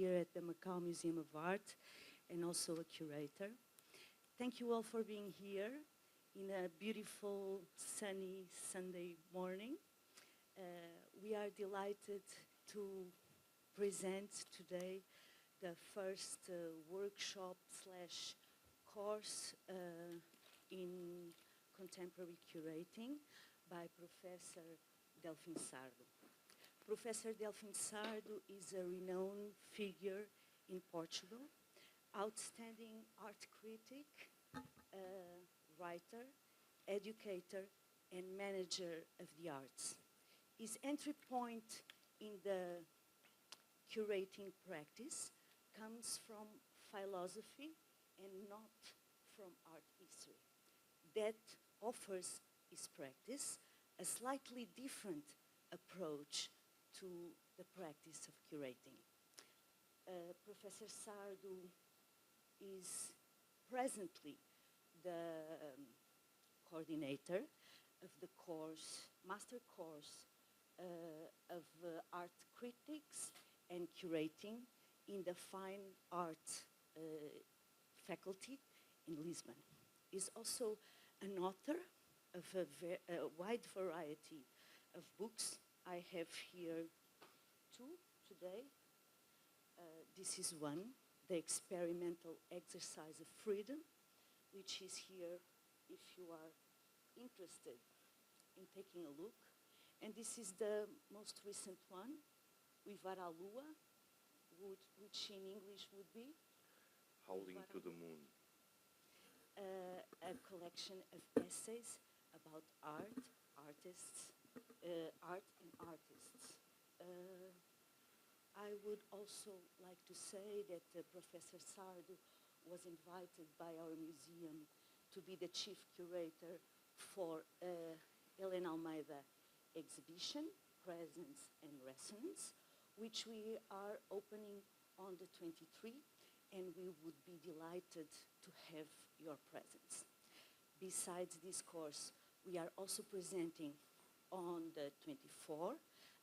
here at the Macao Museum of Art and also a curator. Thank you all for being here in a beautiful, sunny Sunday morning. We are delighted to present today the first workshop / course in contemporary curating by Professor Delfim Sardo. Professor Delfim Sardo is a renowned figure in Portugal, outstanding art critic, writer, educator, and manager of the arts. His entry point in the curating practice comes from philosophy and not from art history. That offers his practice a slightly different approach to the practice of curating. Professor Sardo is presently the coordinator of the course, master course of art critics and curating in the fine art faculty in Lisbon. He's also an author of a wide variety of books. I have here two today. This is one, The Experimental Exercise of Freedom, which is here if you are interested in taking a look. And this is the most recent one, Uivar à Lua, which in English would be? Howling to the Moon. A collection of essays about art, artists, art and artists. I would also like to say that Professor Sardo was invited by our museum to be the chief curator for Helena Almeida exhibition, Presence and Resonance, which we are opening on the 23rd, and we would be delighted to have your presence. Besides this course, we are also presenting on the 24th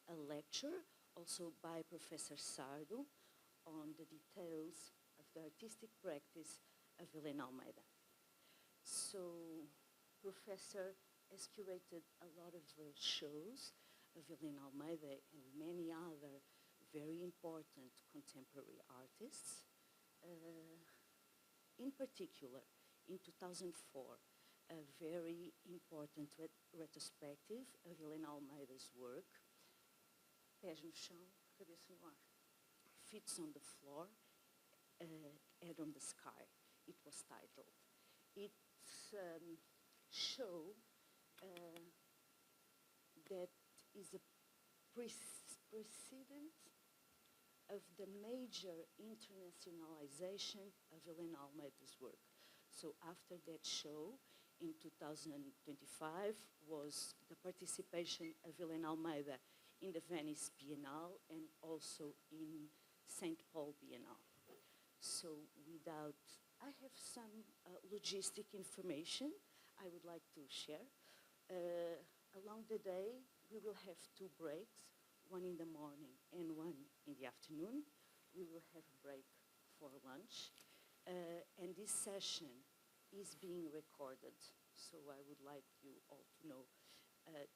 a lecture, also by Professor Sardo, on the details of the artistic practice of Helena Almeida. So, Professor has curated a lot of shows of Helena Almeida and many other very important contemporary artists. In particular, in 2004, a very important retrospective of Helena Almeida's work, Pés no chão, cabeça no ar, Feet on the floor, Head on the sky, it was titled. It's a show that is a precedent of the major internationalization of Helena Almeida's work. So after that show, in 2025, was the participation of Helena Almeida in the Venice Biennale and also in St. Paul Biennale. So I have some logistic information I would like to share. Along the day, we will have two breaks, one in the morning and one in the afternoon. We will have a break for lunch. And this session is being recorded. So I would like you all to know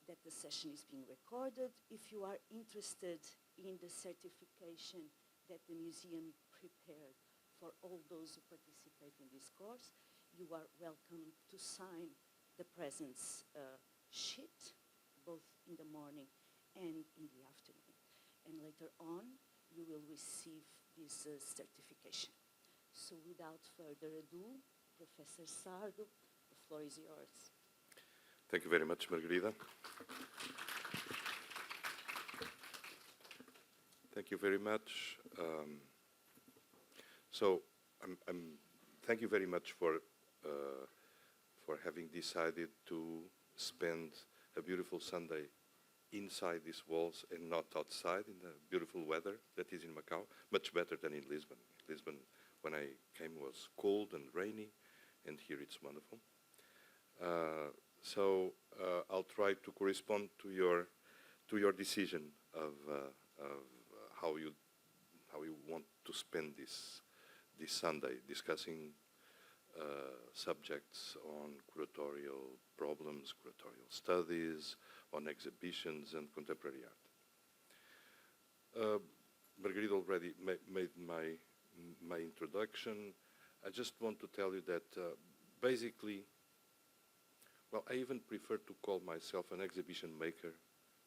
that the session is being recorded. If you are interested in the certification that the museum prepared for all those who participate in this course, you are welcome to sign the presence sheet, both in the morning and in the afternoon. And later on, you will receive this certification. So without further ado, Professor Sardo, the floor is yours. Thank you very much, Margarida. Thank you very much. Thank you very much for having decided to spend a beautiful Sunday inside these walls and not outside in the beautiful weather that is in Macau, much better than in Lisbon. Lisbon, when I came, was cold and rainy, and here it's wonderful. I'll try to correspond to your decision of how we want to spend this Sunday, discussing subjects on curatorial problems, curatorial studies, on exhibitions and contemporary art. Margarita already made my introduction. I just want to tell you that basically, well, I even prefer to call myself an exhibition maker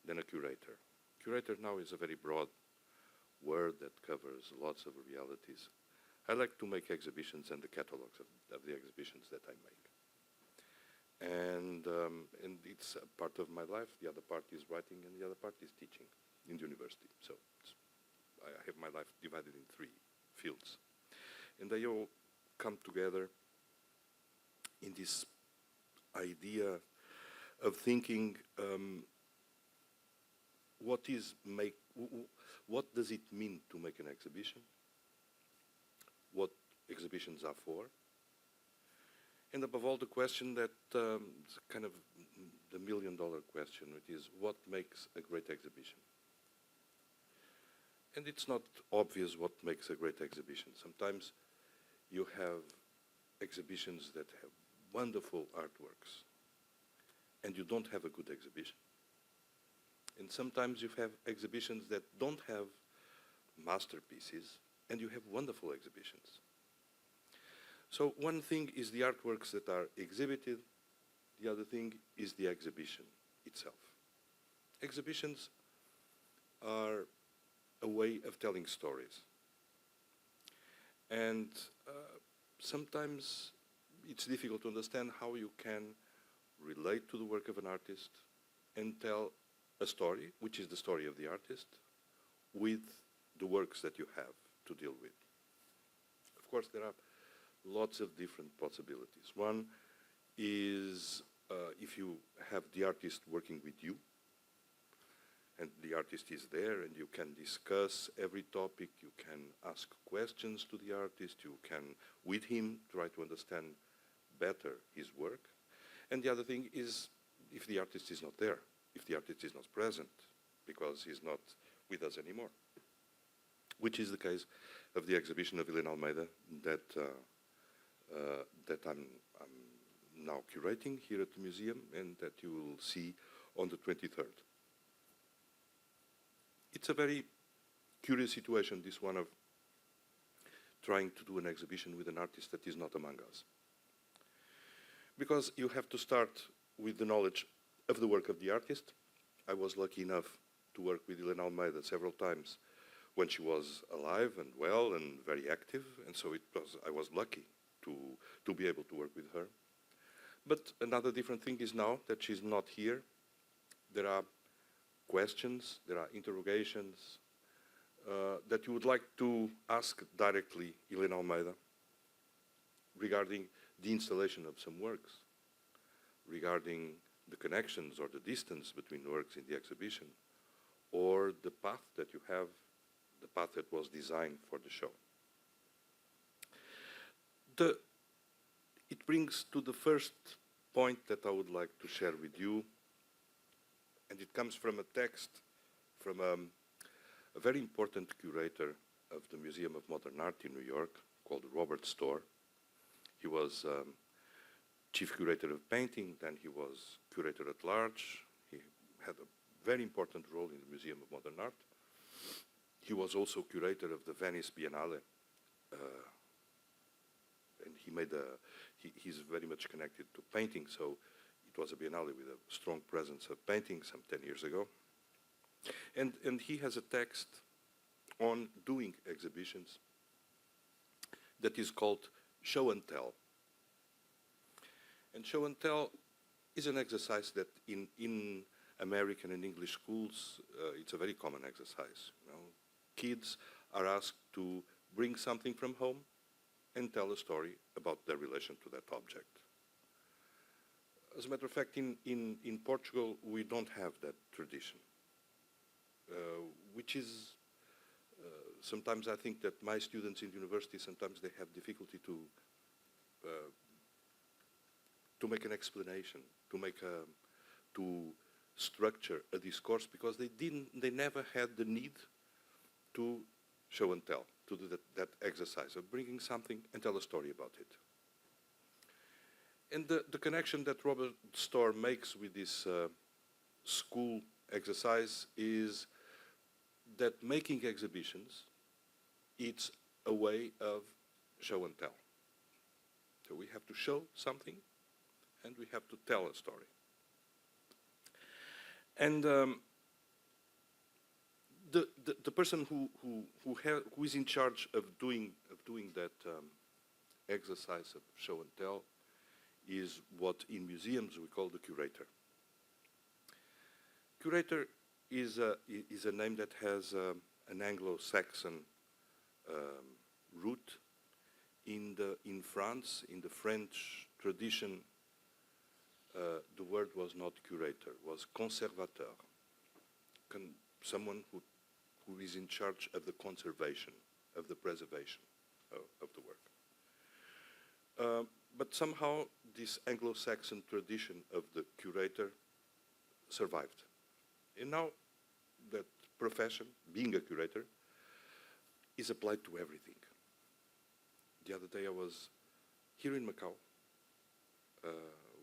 than a curator. Curator now is a very broad word that covers lots of realities. I like to make exhibitions and the catalogs of the exhibitions that I make. And it's a part of my life. The other part is writing and the other part is teaching in the university. So I have my life divided in 3 fields. And they all come together in this idea of thinking what does it mean to make an exhibition? What exhibitions are for? And above all, the question that is kind of the million-dollar question, it is what makes a great exhibition? And it's not obvious what makes a great exhibition. Sometimes you have exhibitions that have wonderful artworks, and you don't have a good exhibition. And sometimes you have exhibitions that don't have masterpieces, and you have wonderful exhibitions. So one thing is the artworks that are exhibited, the other thing is the exhibition itself. Exhibitions are a way of telling stories. And sometimes it's difficult to understand how you can relate to the work of an artist and tell a story, which is the story of the artist, with the works that you have to deal with. Of course, there are lots of different possibilities. One is if you have the artist working with you, and the artist is there, and you can discuss every topic, you can ask questions to the artist, you can, with him, try to understand better his work. And the other thing is if the artist is not there, if the artist is not present, because he's not with us anymore, which is the case of the exhibition of Helena Almeida that I'm now curating here at the museum and that you will see on the 23rd. It's a very curious situation, this one of trying to do an exhibition with an artist that is not among us. Because you have to start with the knowledge of the work of the artist. I was lucky enough to work with Helena Almeida several times when she was alive and well and very active, and so I was lucky to be able to work with her. But another different thing is now that she's not here, there are questions, there are interrogations that you would like to ask directly Helena Almeida regarding the installation of some works, regarding the connections or the distance between works in the exhibition, or the path that you have, the path that was designed for the show. It brings to the first point that I would like to share with you, and it comes from a text from a very important curator of the Museum of Modern Art in New York called Robert Storr. He was chief curator of painting, then he was curator at large. He had a very important role in the Museum of Modern Art. He was also curator of the Venice Biennale, and he's very much connected to painting, so it was a biennale with a strong presence of painting some 10 years ago. And he has a text on doing exhibitions that is called Show and Tell. And Show and Tell is an exercise that in American and English schools, it's a very common exercise. You know, kids are asked to bring something from home and tell a story about their relation to that object. As a matter of fact, in Portugal, we don't have that tradition, which is, sometimes I think that my students in university, sometimes they have difficulty to make an explanation, to structure a discourse, because they never had the need to show and tell, to do that exercise of bringing something and tell a story about it. And the connection that Robert Storr makes with this school exercise is that making exhibitions, it's a way of show and tell. So we have to show something and we have to tell a story. And the person who is in charge of doing that exercise of show and tell is what in museums we call the curator. Curator is a name that has an Anglo-Saxon root. In France, in the French tradition, the word was not curator, was conservateur, someone who is in charge of the conservation, of the preservation of the work. But somehow this Anglo-Saxon tradition of the curator survived. And now that profession, being a curator, is applied to everything. The other day I was here in Macau.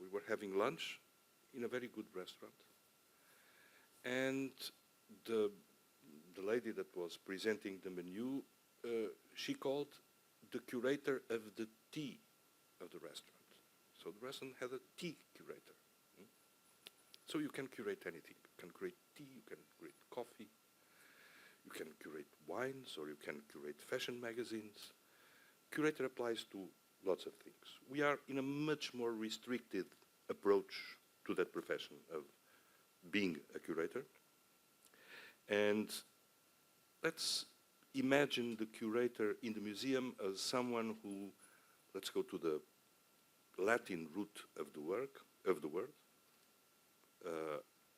We were having lunch in a very good restaurant. And the lady that was presenting the menu, she called the curator of the tea of the restaurant. So the restaurant had a tea curator. So you can curate anything. You can curate tea, you can curate coffee, you can curate wines, or you can curate fashion magazines. Curator applies to lots of things. We are in a much more restricted approach to that profession of being a curator. And let's imagine the curator in the museum as someone who, let's go to the Latin root of the word,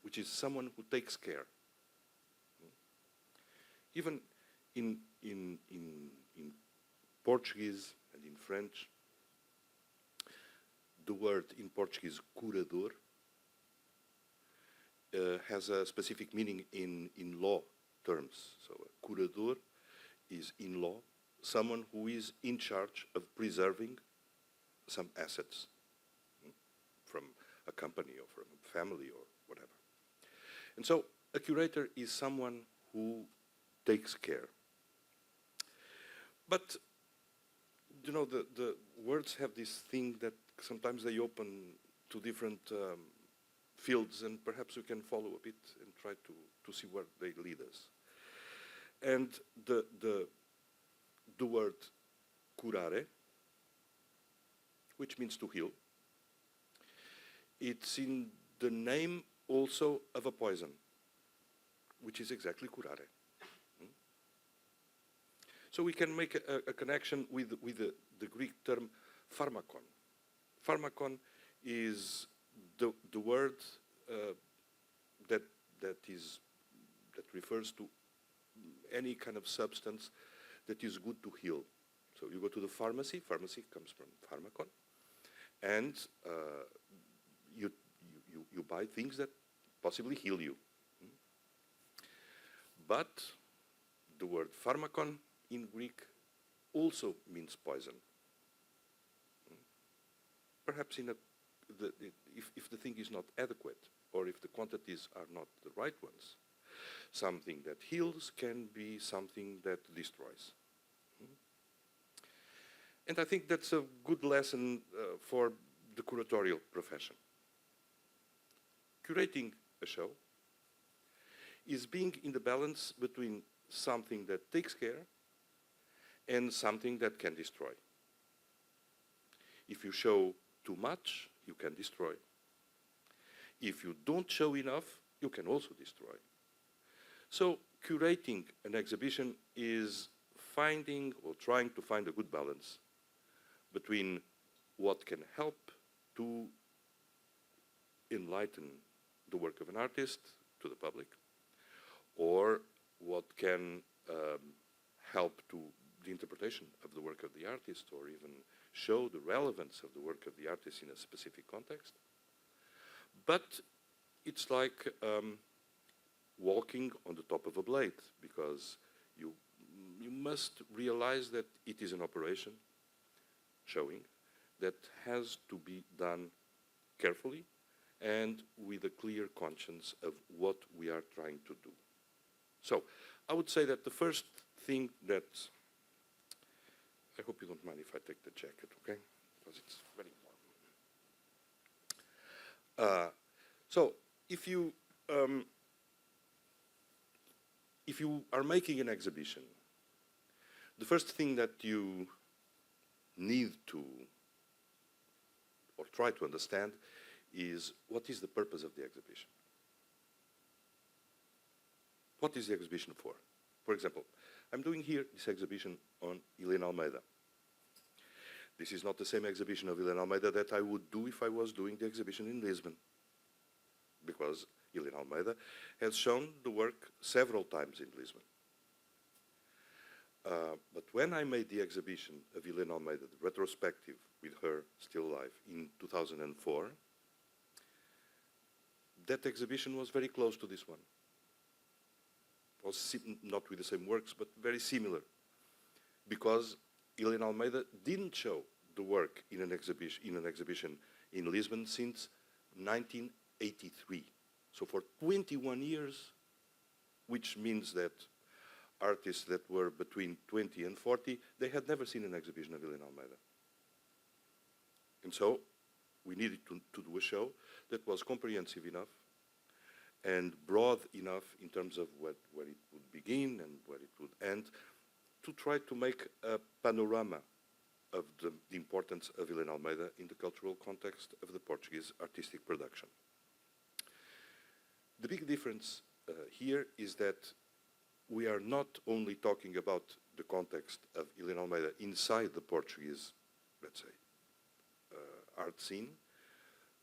which is someone who takes care. Even in Portuguese and in French, the word in Portuguese, curador, has a specific meaning in law terms. So a curador is in law someone who is in charge of preserving some assets from a company or from a family or whatever. And so a curator is someone who takes care. But you know, the words have this thing that sometimes they open to different fields, and perhaps we can follow a bit and try to see where they lead us. And the word curare, which means to heal, it's in the name also of a poison, which is exactly curare. So we can make a connection with the Greek term pharmakon. Pharmakon is the word that refers to any kind of substance that is good to heal. So you go to the pharmacy. Pharmacy comes from pharmakon, and you buy things that possibly heal you. But the word pharmakon in Greek also means poison. Perhaps if the thing is not adequate, or if the quantities are not the right ones, something that heals can be something that destroys. And I think that's a good lesson for the curatorial profession. Curating a show is being in the balance between something that takes care and something that can destroy. If you show too much, you can destroy. If you don't show enough, you can also destroy. So curating an exhibition is finding or trying to find a good balance between what can help to enlighten the work of an artist to the public, or what can help to the interpretation of the work of the artist, or even show the relevance of the work of the artist in a specific context. But it's like walking on the top of a blade, because you you must realize that it is an operation showing that has to be done carefully and with a clear conscience of what we are trying to do. So I would say that the first thing that, I hope you don't mind if I take the jacket, okay? Because it's very warm. So if you are making an exhibition, the first thing that you need to, or try to understand, is what is the purpose of the exhibition? What is the exhibition for? For example, I'm doing here this exhibition on Helena Almeida. This is not the same exhibition of Helena Almeida that I would do if I was doing the exhibition in Lisbon, because Helena Almeida has shown the work several times in Lisbon. But when I made the exhibition of Helena Almeida, the retrospective with her still alive in 2004, that exhibition was very close to this one. It was not with the same works, but very similar, because Helena Almeida didn't show the work in an exhibition in Lisbon since 1983. So for 21 years, which means that artists that were between 20 and 40, they had never seen an exhibition of Helena Almeida. And so we needed to do a show that was comprehensive enough and broad enough in terms of where it would begin and where it would end, to try to make a panorama of the importance of Helena Almeida in the cultural context of the Portuguese artistic production. The big difference here is that we are not only talking about the context of Helena Almeida inside the Portuguese, let's say, art scene,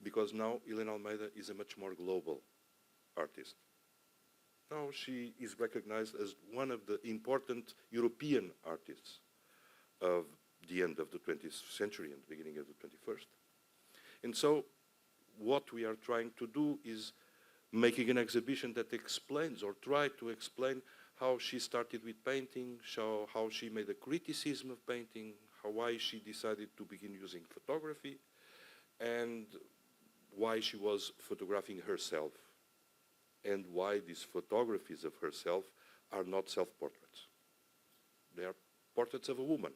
because now Helena Almeida is a much more global artist. Now she is recognized as one of the important European artists of the end of the 20th century and the beginning of the 21st. And so what we are trying to do is making an exhibition that explains, or try to explain, how she started with painting, how she made a criticism of painting, why she decided to begin using photography, and why she was photographing herself, and why these photographies of herself are not self-portraits. They are portraits of a woman.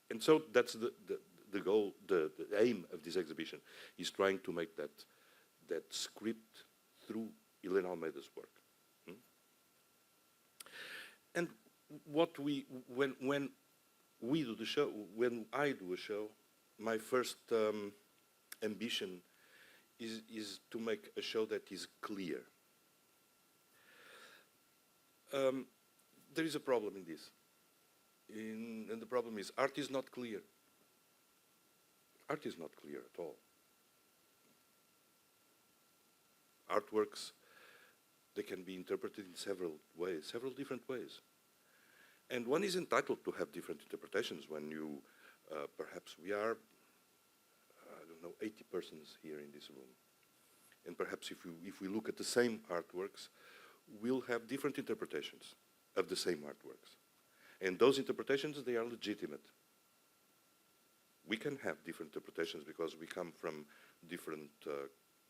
And so that's the goal, the aim of this exhibition, is trying to make that script through Helena Almeida's work. And when we do the show, when I do a show, my first ambition is to make a show that is clear. There is a problem in this. And the problem is, art is not clear. Art is not clear at all. Artworks, they can be interpreted in several ways, several different ways. And one is entitled to have different interpretations when you, perhaps we are, I don't know, 80 persons here in this room. And perhaps if we look at the same artworks, we'll have different interpretations of the same artworks. And those interpretations, they are legitimate. We can have different interpretations because we come from different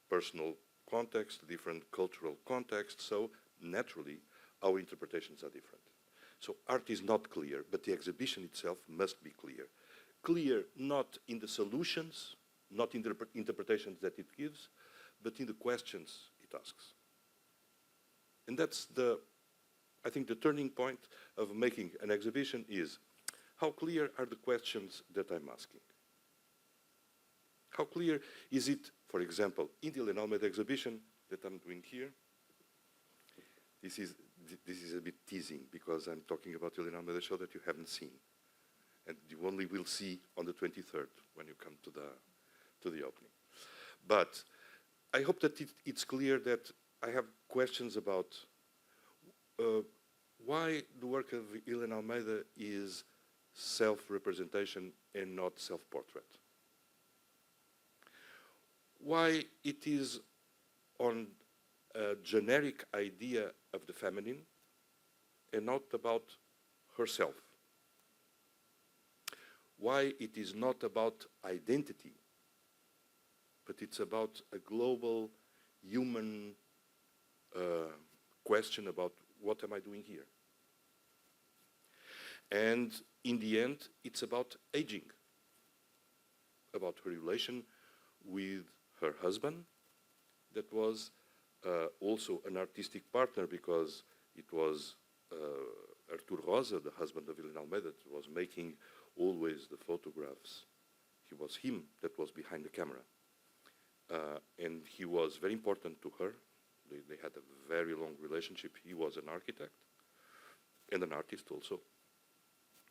personal contexts, different cultural contexts, so naturally our interpretations are different. So art is not clear, but the exhibition itself must be clear. Clear not in the solutions, not in the interpretations that it gives, but in the questions it asks. And that's I think the turning point of making an exhibition is, how clear are the questions that I'm asking? How clear is it, for example, in the Helena Almeida exhibition that I'm doing here? This is a bit teasing because I'm talking about Helena Almeida show that you haven't seen. And you only will see on the 23rd when you come to the opening. But I hope that it's clear that I have questions about why the work of Helena Almeida is self-representation and not self-portrait. Why it is on a generic idea of the feminine and not about herself. Why it is not about identity, but it's about a global human question about what am I doing here? And in the end, it's about aging, about her relation with her husband, that was also an artistic partner, because it was Artur Rosa, the husband of Helena Almeida, that was making always the photographs. It was him that was behind the camera. And he was very important to her. They had a very long relationship. He was an architect and an artist also.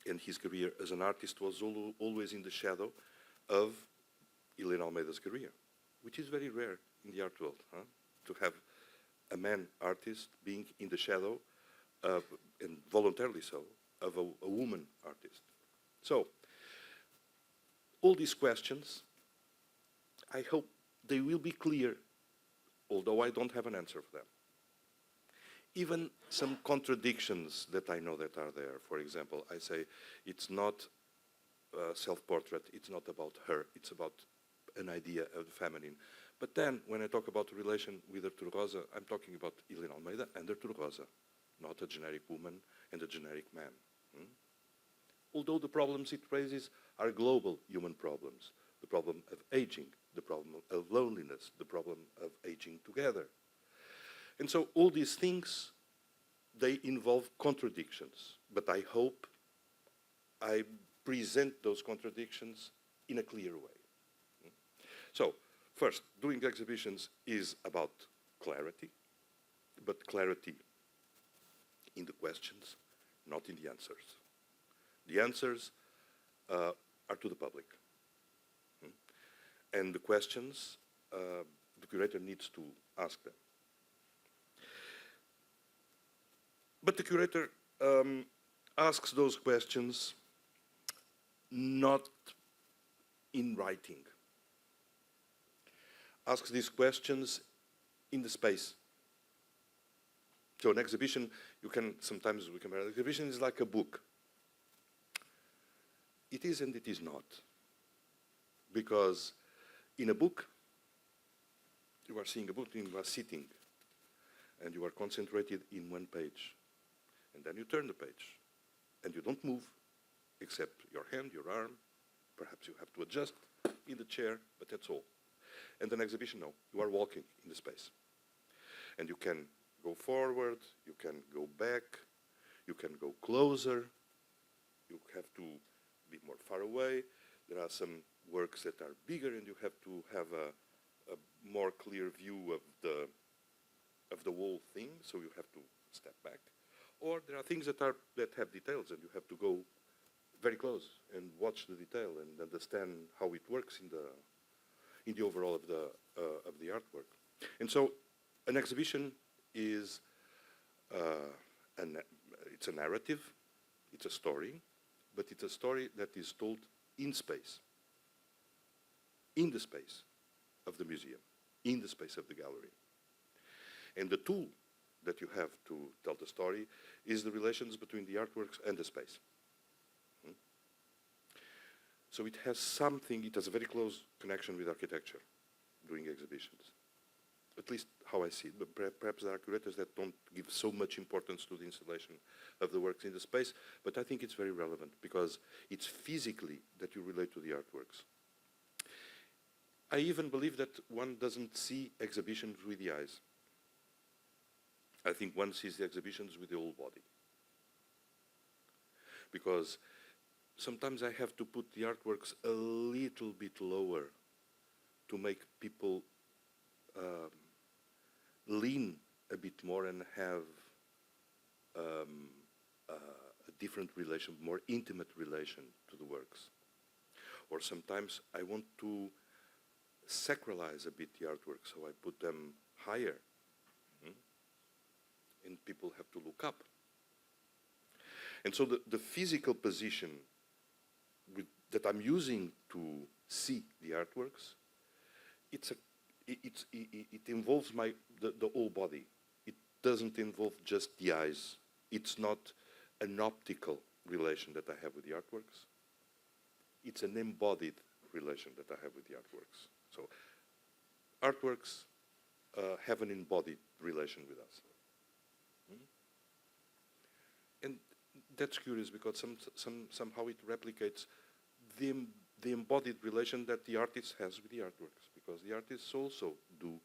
And his career as an artist was always in the shadow of Helena Almeida's career, which is very rare in the art world, to have a man artist being in the shadow of, and voluntarily so, of a woman artist. So, all these questions, I hope they will be clear, although I don't have an answer for them. Even some contradictions that I know that are there. For example, I say it's not a self-portrait, it's not about her, it's about an idea of the feminine. But then, when I talk about the relation with Artur Rosa, I'm talking about Helena Almeida and Artur Rosa, not a generic woman and a generic man. Although the problems it raises are global human problems. The problem of aging, the problem of loneliness, the problem of aging together. And so all these things, they involve contradictions. But I hope I present those contradictions in a clear way. So, first, doing exhibitions is about clarity, but clarity in the questions, not in the answers. The answers are to the public. And the questions, the curator needs to ask them. But the curator asks those questions not in writing. Asks these questions in the space. So an exhibition, sometimes we compare, an exhibition is like a book. It is and it is not. Because in a book, you are seeing a book, you are sitting, and you are concentrated in one page. And then you turn the page, and you don't move, except your hand, your arm. Perhaps you have to adjust in the chair, but that's all. And an exhibition, no, you are walking in the space. And you can go forward, you can go back, you can go closer, you have to be more far away. There are some works that are bigger, and you have to have a more clear view of the whole thing, so you have to step back. Or there are things that have details, and you have to go very close and watch the detail and understand how it works in the overall of the artwork. And so, an exhibition is it's a narrative, it's a story, but it's a story that is told in space, in the space of the museum, in the space of the gallery. And the tool that you have to tell the story is the relations between the artworks and the space. So it has a very close connection with architecture during exhibitions. At least how I see it, but perhaps there are curators that don't give so much importance to the installation of the works in the space, but I think it's very relevant because it's physically that you relate to the artworks. I even believe that one doesn't see exhibitions with the eyes. I think one sees the exhibitions with the whole body. Because sometimes I have to put the artworks a little bit lower to make people lean a bit more and have a different relation, more intimate relation to the works. Or sometimes I want to sacralize a bit the artwork, so I put them higher. And people have to look up. And so the physical position that I'm using to see the artworks, it involves the whole body. It doesn't involve just the eyes it's not an optical relation that I have with the artworks. It's an embodied relation that I have with the artworks. So artworks have an embodied relation with us. And that's curious because somehow it replicates the embodied relation that the artist has with the artworks, because the artists also do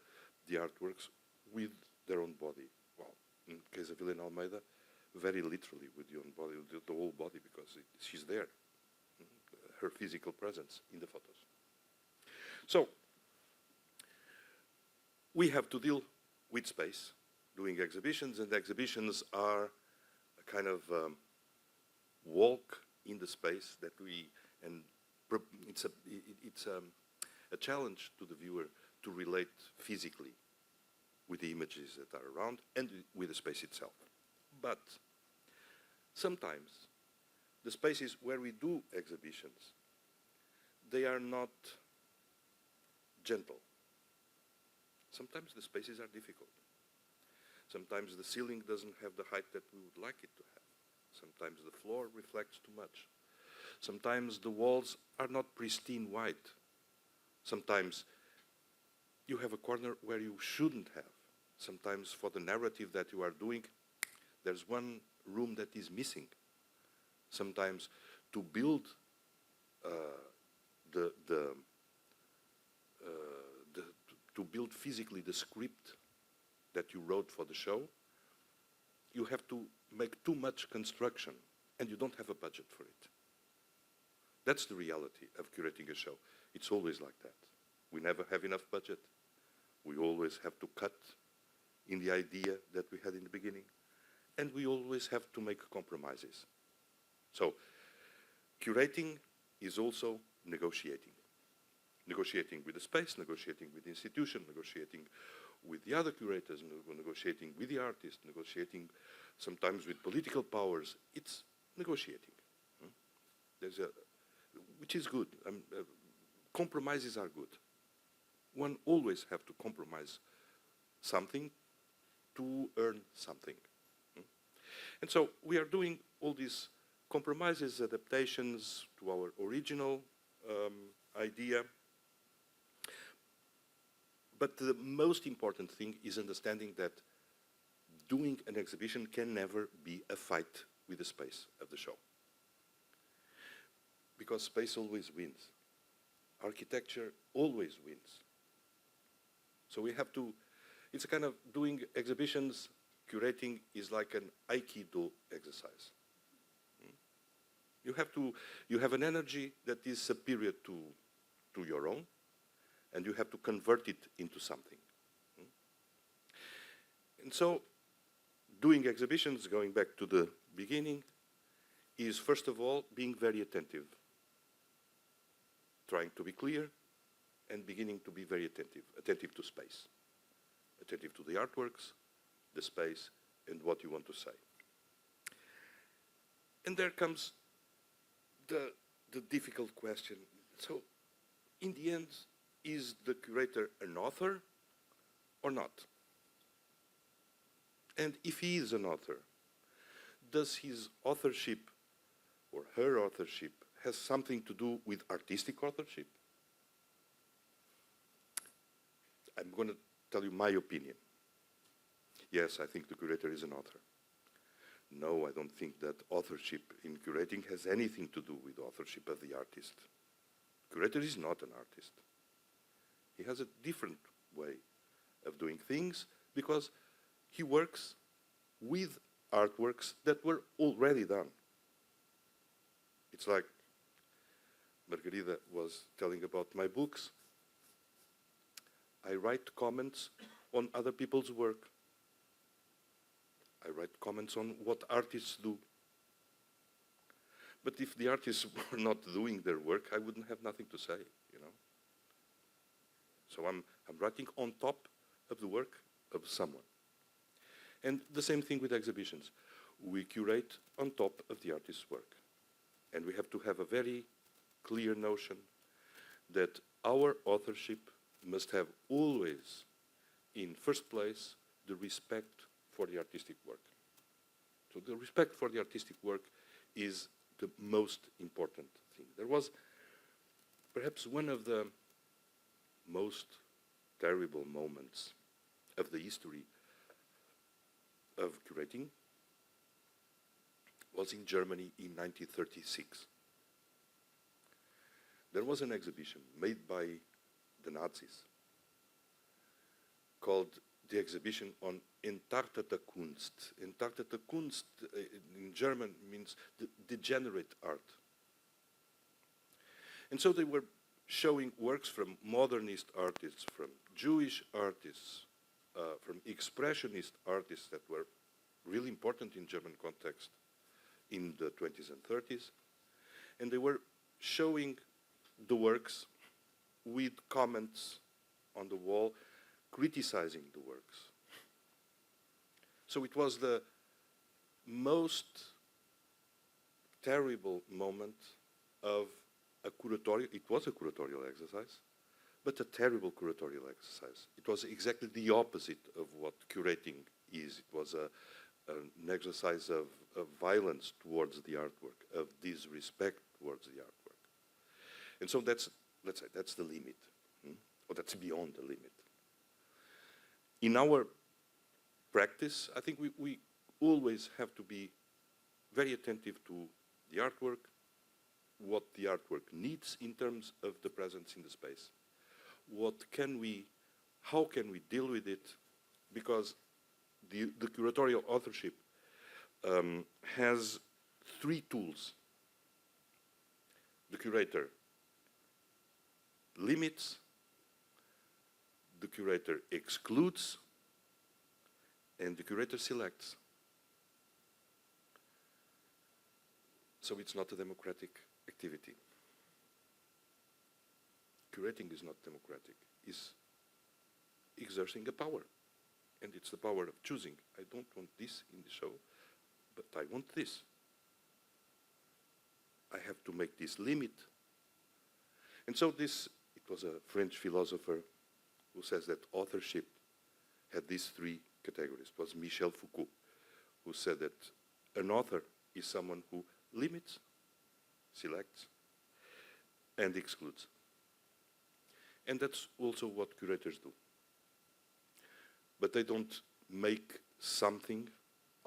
the artworks with their own body. Well, in the case of Helena Almeida, very literally with the own body, the whole body, because she's there, her physical presence in the photos. So we have to deal with space, doing exhibitions, and exhibitions are a kind of walk in the space that it's a challenge to the viewer to relate physically with the images that are around and with the space itself. But sometimes the spaces where we do exhibitions, they are not gentle. Sometimes the spaces are difficult. Sometimes the ceiling doesn't have the height that we would like it to have. Sometimes the floor reflects too much. Sometimes the walls are not pristine white. Sometimes you have a corner where you shouldn't have. Sometimes for the narrative that you are doing, there's one room that is missing. Sometimes to build to build physically the script that you wrote for the show, you have to make too much construction, and you don't have a budget for it. That's the reality of curating a show. It's always like that. We never have enough budget. We always have to cut in the idea that we had in the beginning, and we always have to make compromises. So curating is also negotiating. Negotiating with the space, negotiating with the institution, negotiating with the other curators, negotiating with the artist, negotiating sometimes with political powers. It's negotiating. Which is good. Compromises are good. One always have to compromise something to earn something. And so we are doing all these compromises, adaptations to our original idea. But the most important thing is understanding that doing an exhibition can never be a fight with the space of the show. Because space always wins. Architecture always wins. So we have to, it's a kind of doing exhibitions, curating is like an Aikido exercise. You have an energy that is superior to your own, and you have to convert it into something. And so, doing exhibitions, going back to the beginning, is first of all being very attentive. Trying to be clear and beginning to be very attentive to space, attentive to the artworks, the space, and what you want to say. And there comes the difficult question. So, in the end, is the curator an author or not? And if he is an author, does his authorship or her authorship has something to do with artistic authorship? I'm going to tell you my opinion. Yes, I think the curator is an author. No, I don't think that authorship in curating has anything to do with authorship of the artist. Curator is not an artist. He has a different way of doing things because he works with artworks that were already done. It's like Margarida was telling about my books. I write comments on other people's work. I write comments on what artists do. But if the artists were not doing their work, I wouldn't have nothing to say, you know. So I'm writing on top of the work of someone. And the same thing with exhibitions. We curate on top of the artist's work. And we have to have a very clear notion that our authorship must have always, in first place, the respect for the artistic work. So the respect for the artistic work is the most important thing. There was perhaps one of the most terrible moments of the history of curating was in Germany in 1936. There was an exhibition made by the Nazis called the exhibition on entartete Kunst. Entartete Kunst in German means degenerate art. And so they were showing works from modernist artists, from Jewish artists, from expressionist artists that were really important in German context in the 20s and 30s. And they were showing the works with comments on the wall, criticizing the works. So it was the most terrible moment of a curatorial, it was a curatorial exercise, but a terrible curatorial exercise. It was exactly the opposite of what curating is. It was an exercise of violence towards the artwork, of disrespect towards the artwork. And so that's, let's say, that's the limit, or that's beyond the limit. In our practice, I think we always have to be very attentive to the artwork, what the artwork needs in terms of the presence in the space. How can we deal with it? Because the curatorial authorship has three tools. The curator limits, the curator excludes, and the curator selects. So it's not a democratic activity. Curating is not democratic. It's exerting a power. And it's the power of choosing. I don't want this in the show, but I want this. I have to make this limit. And so it was a French philosopher who says that authorship had these three categories. It was Michel Foucault, who said that an author is someone who limits, selects, and excludes. And that's also what curators do. But they don't make something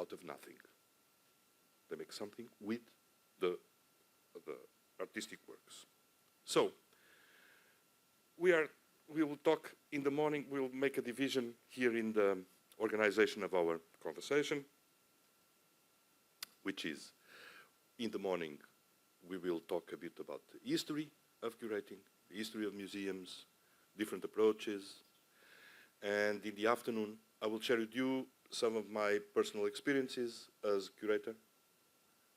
out of nothing. They make something with the artistic works. So, we will talk in the morning, we will make a division here in the organization of our conversation, which is, in the morning, we will talk a bit about the history of curating, the history of museums, different approaches, and in the afternoon, I will share with you some of my personal experiences as curator,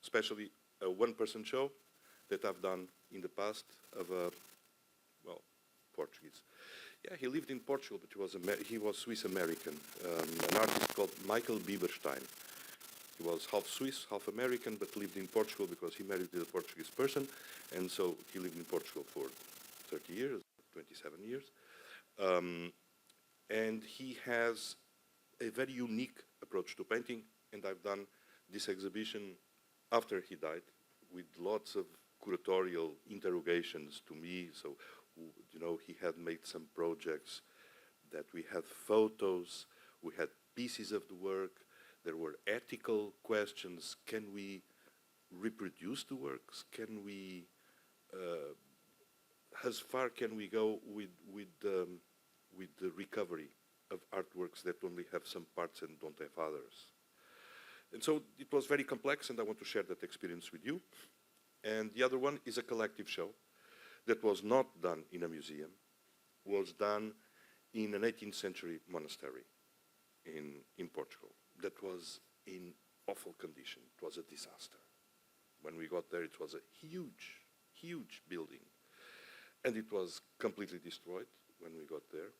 especially a one-person show that I've done in the past of a, well, Portuguese. Yeah, he lived in Portugal, but he was Swiss-American, an artist called Michael Bieberstein. He was half Swiss, half American, but lived in Portugal because he married a Portuguese person, and so he lived in Portugal for 30 years, 27 years. And he has a very unique approach to painting, and I've done this exhibition after he died with lots of curatorial interrogations to me. So, you know, he had made some projects that we had photos, we had pieces of the work, there were ethical questions. Can we reproduce the works? Can we, as far can we go with the recovery of artworks that only have some parts and don't have others? And so it was very complex, and I want to share that experience with you. And the other one is a collective show that was not done in a museum, was done in an 18th century monastery in Portugal that was in awful condition. It was a disaster. When we got there, it was a huge, huge building. And it was completely destroyed when we got there.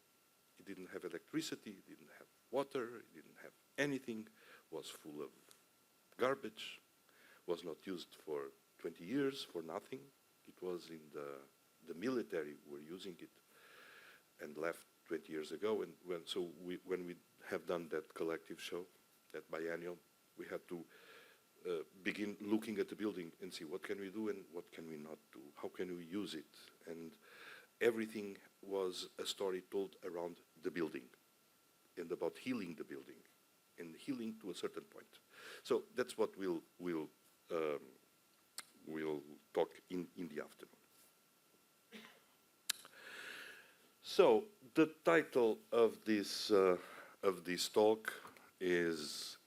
It didn't have electricity, it didn't have water, it didn't have anything, was full of garbage, was not used for 20 years for nothing. It was in the military were using it and left 20 years ago. And when we have done that collective show, that biennial, we had to begin looking at the building and see what can we do and what can we not do, how can we use it. And everything was a story told around the building and about healing the building and healing to a certain point. So that's what we'll talk in the afternoon. So the title of this talk is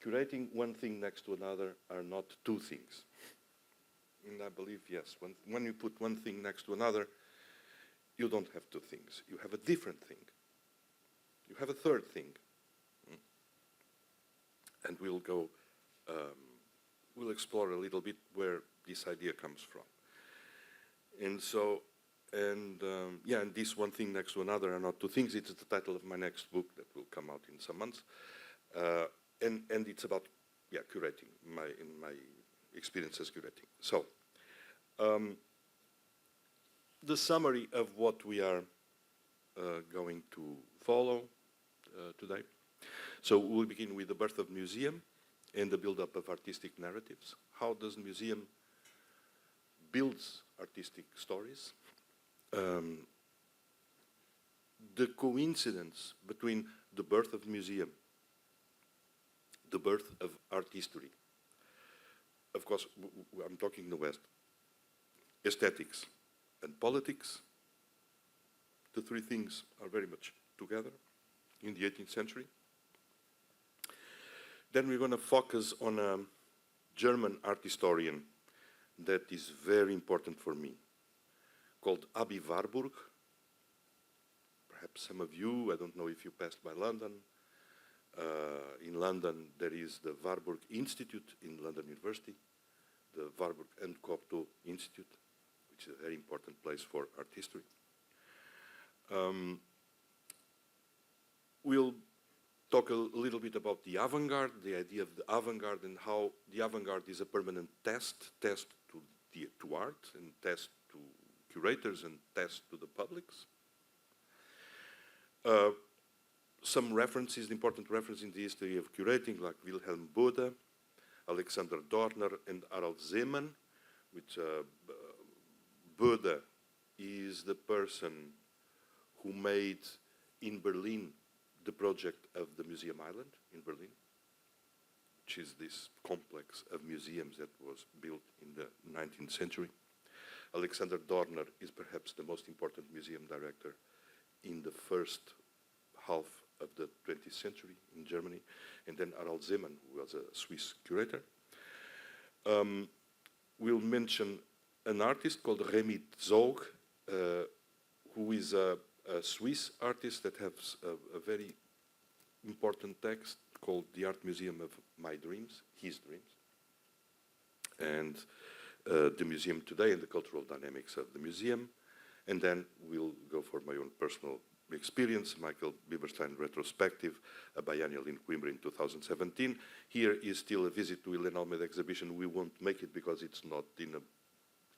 Curating One Thing Next to Another Are Not Two Things. And I believe, yes, when you put one thing next to another, you don't have two things. You have a different thing. You have a third thing. And we'll go, we'll explore a little bit where this idea comes from. And so, and this one thing next to another are not two things. It's the title of my next book that will come out in some months. And it's about, curating, my experience as curating. So, the summary of what we are going to follow today. So we'll begin with the birth of museum and the build-up of artistic narratives. How does museum builds artistic stories? The coincidence between the birth of museum, the birth of art history. Of course, I'm talking the West. Aesthetics and politics, the three things are very much together in the 18th century. Then we're going to focus on a German art historian that is very important for me, called Abi Warburg. Perhaps some of you, I don't know if you passed by London. In London, there is the Warburg Institute in London University, the Warburg and Cocteau Institute, which is a very important place for art history. We'll talk a little bit about the avant-garde, the idea of the avant-garde and how the avant-garde is a permanent test to art and test to curators and test to the publics. Some references, important references in the history of curating, like Wilhelm Bode, Alexander Dorner, and Harald Zeeman, which Bode is the person who made in Berlin the project of the Museum Island in Berlin, which is this complex of museums that was built in the 19th century. Alexander Dorner is perhaps the most important museum director in the first half of the 20th century in Germany, and then Harald Zeeman, who was a Swiss curator. We'll mention an artist called Remy Zog, who is a Swiss artist that has a very important text called The Art Museum of My Dreams, His Dreams, and the museum today and the cultural dynamics of the museum. And then we'll go for my own personal experience, Michael Bieberstein retrospective, a biennial in Coimbra in 2017. Here is still a visit to Helena Almeida exhibition. We won't make it because it's not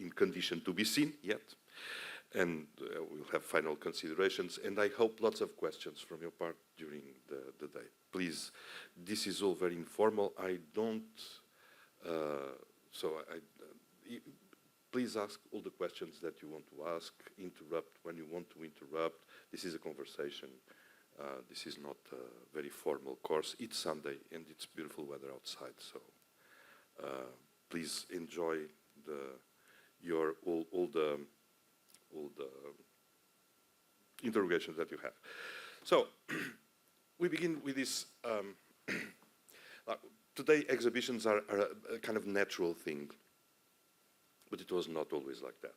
in condition to be seen yet. And we'll have final considerations. And I hope lots of questions from your part during the day. Please, this is all very informal. I don't, please ask all the questions that you want to ask, interrupt when you want to interrupt. This is a conversation. This is not a very formal course. It's Sunday and it's beautiful weather outside. So please enjoy all the interrogations that you have. So we begin with this. Today exhibitions are a kind of natural thing, but it was not always like that.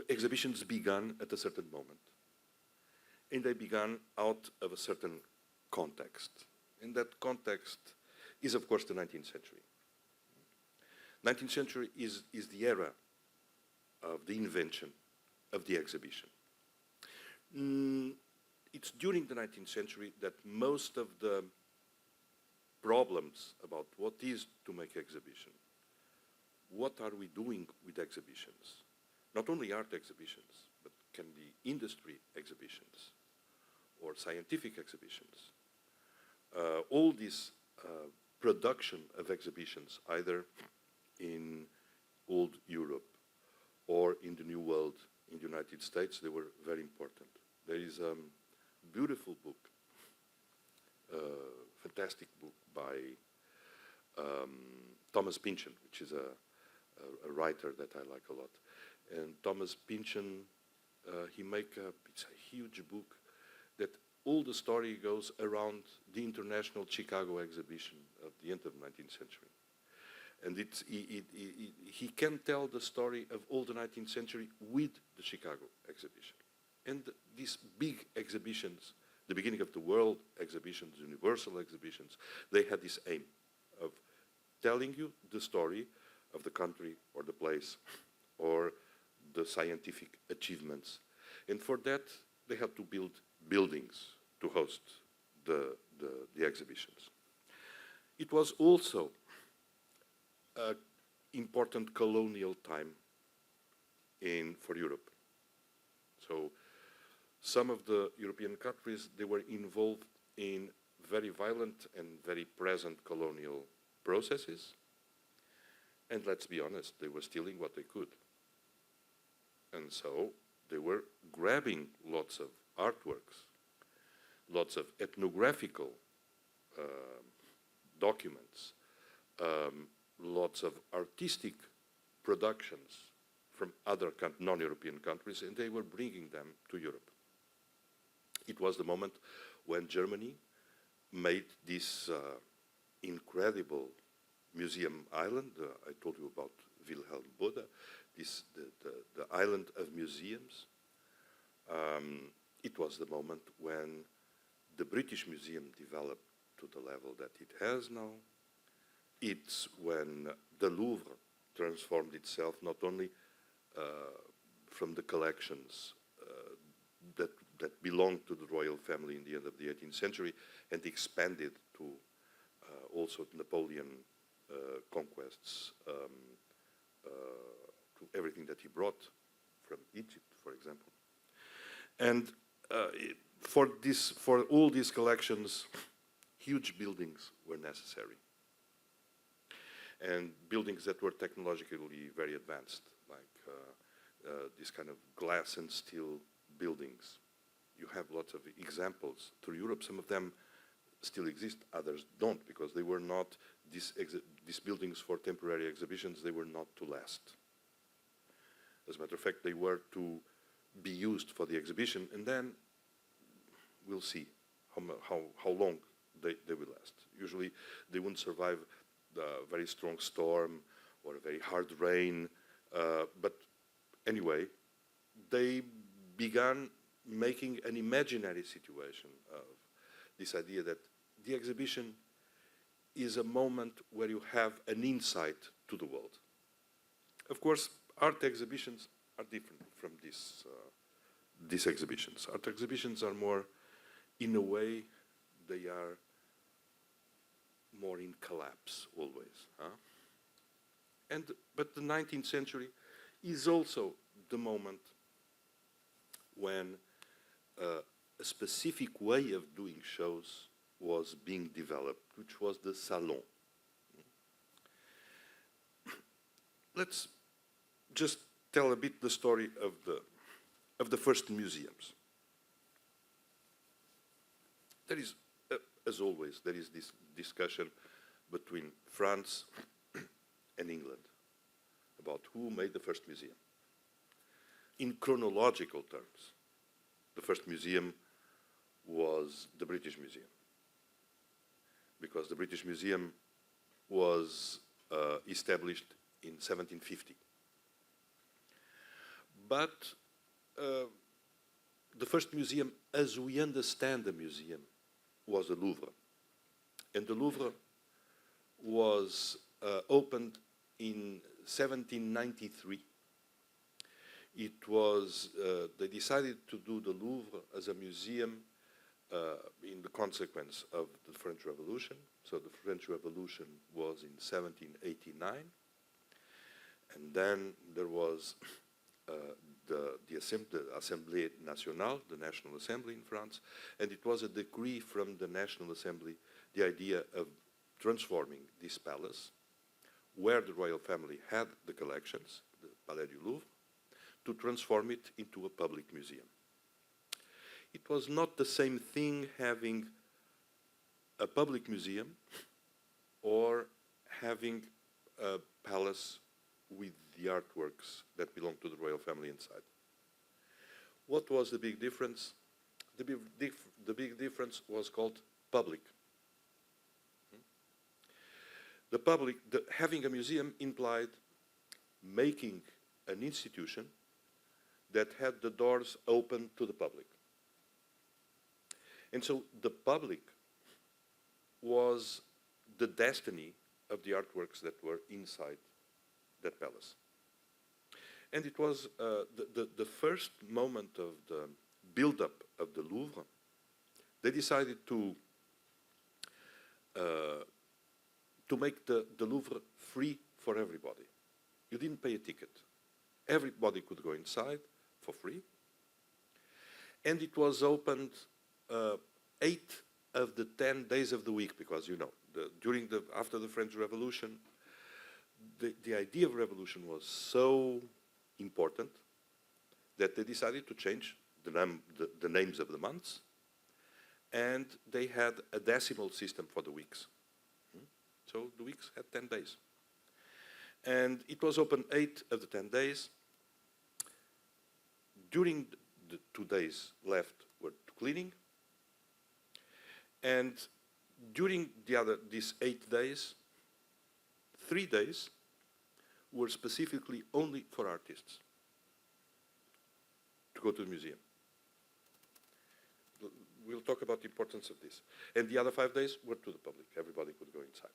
Exhibitions began at a certain moment, and they began out of a certain context. And that context is, of course, the 19th century. 19th century is the era of the invention of the exhibition. It's during the 19th century that most of the problems about what is to make exhibition, what are we doing with exhibitions, not only art exhibitions, but can be industry exhibitions or scientific exhibitions. All these production of exhibitions, either in old Europe or in the New World in the United States, they were very important. There is a beautiful book, fantastic book by Thomas Pynchon, which is a writer that I like a lot. And Thomas Pynchon, it's a huge book that all the story goes around the International Chicago exhibition at the end of the 19th century. And he can tell the story of all the 19th century with the Chicago exhibition. And these big exhibitions, the beginning of the world exhibitions, universal exhibitions, they had this aim of telling you the story of the country or the place or the scientific achievements. And for that, they had to build buildings to host the exhibitions. It was also an important colonial time for Europe. So some of the European countries, they were involved in very violent and very present colonial processes. And let's be honest, they were stealing what they could. And so they were grabbing lots of artworks, lots of ethnographical documents, lots of artistic productions from other non-European countries, and they were bringing them to Europe. It was the moment when Germany made this incredible museum island. I told you about Wilhelm Bode, the island of museums. It was the moment when the British Museum developed to the level that it has now. It's when the Louvre transformed itself not only from the collections that belonged to the royal family in the end of the 18th century and expanded to also Napoleon conquests, to everything that he brought from Egypt, for example. And for all these collections, huge buildings were necessary. And buildings that were technologically very advanced, like this kind of glass and steel buildings. You have lots of examples through Europe. Some of them still exist, others don't, because they were not, these buildings for temporary exhibitions, they were not to last. As a matter of fact, they were to be used for the exhibition, and then we'll see how long they will last. Usually they wouldn't survive a very strong storm or a very hard rain, but anyway, they began making an imaginary situation of this idea that the exhibition is a moment where you have an insight to the world. Of course, art exhibitions are different from these exhibitions. Art exhibitions are more, in a way, they are more in collapse always. Huh? But the 19th century is also the moment when a specific way of doing shows was being developed, which was the salon. Let's just tell a bit the story of the first museums. There is, as always, there is this discussion between France and England about who made the first museum. In chronological terms, the first museum was the British Museum, because the British Museum was established in 1750. But the first museum, as we understand the museum, was the Louvre. And the Louvre was opened in 1793. It was, they decided to do the Louvre as a museum in the consequence of the French Revolution. So the French Revolution was in 1789. And then there was the Assemblée Nationale, the National Assembly in France, and it was a decree from the National Assembly, the idea of transforming this palace, where the royal family had the collections, the Palais du Louvre, to transform it into a public museum. It was not the same thing having a public museum or having a palace with the artworks that belong to the royal family inside. What was the big difference? The big difference was called public. The public, having a museum implied making an institution that had the doors open to the public. And so the public was the destiny of the artworks that were inside that palace. And it was the first moment of the build-up of the Louvre. They decided to make the Louvre free for everybody. You didn't pay a ticket. Everybody could go inside for free. And it was opened 8 of the 10 days of the week, because, you know, after the French Revolution, the idea of revolution was so important that they decided to change the names of the months, and they had a decimal system for the weeks. So the weeks had 10 days. And it was open 8 of the 10 days. During the 2 days left were cleaning. And during these 8 days, 3 days were specifically only for artists to go to the museum. We'll talk about the importance of this. And the other 5 days were to the public. Everybody could go inside.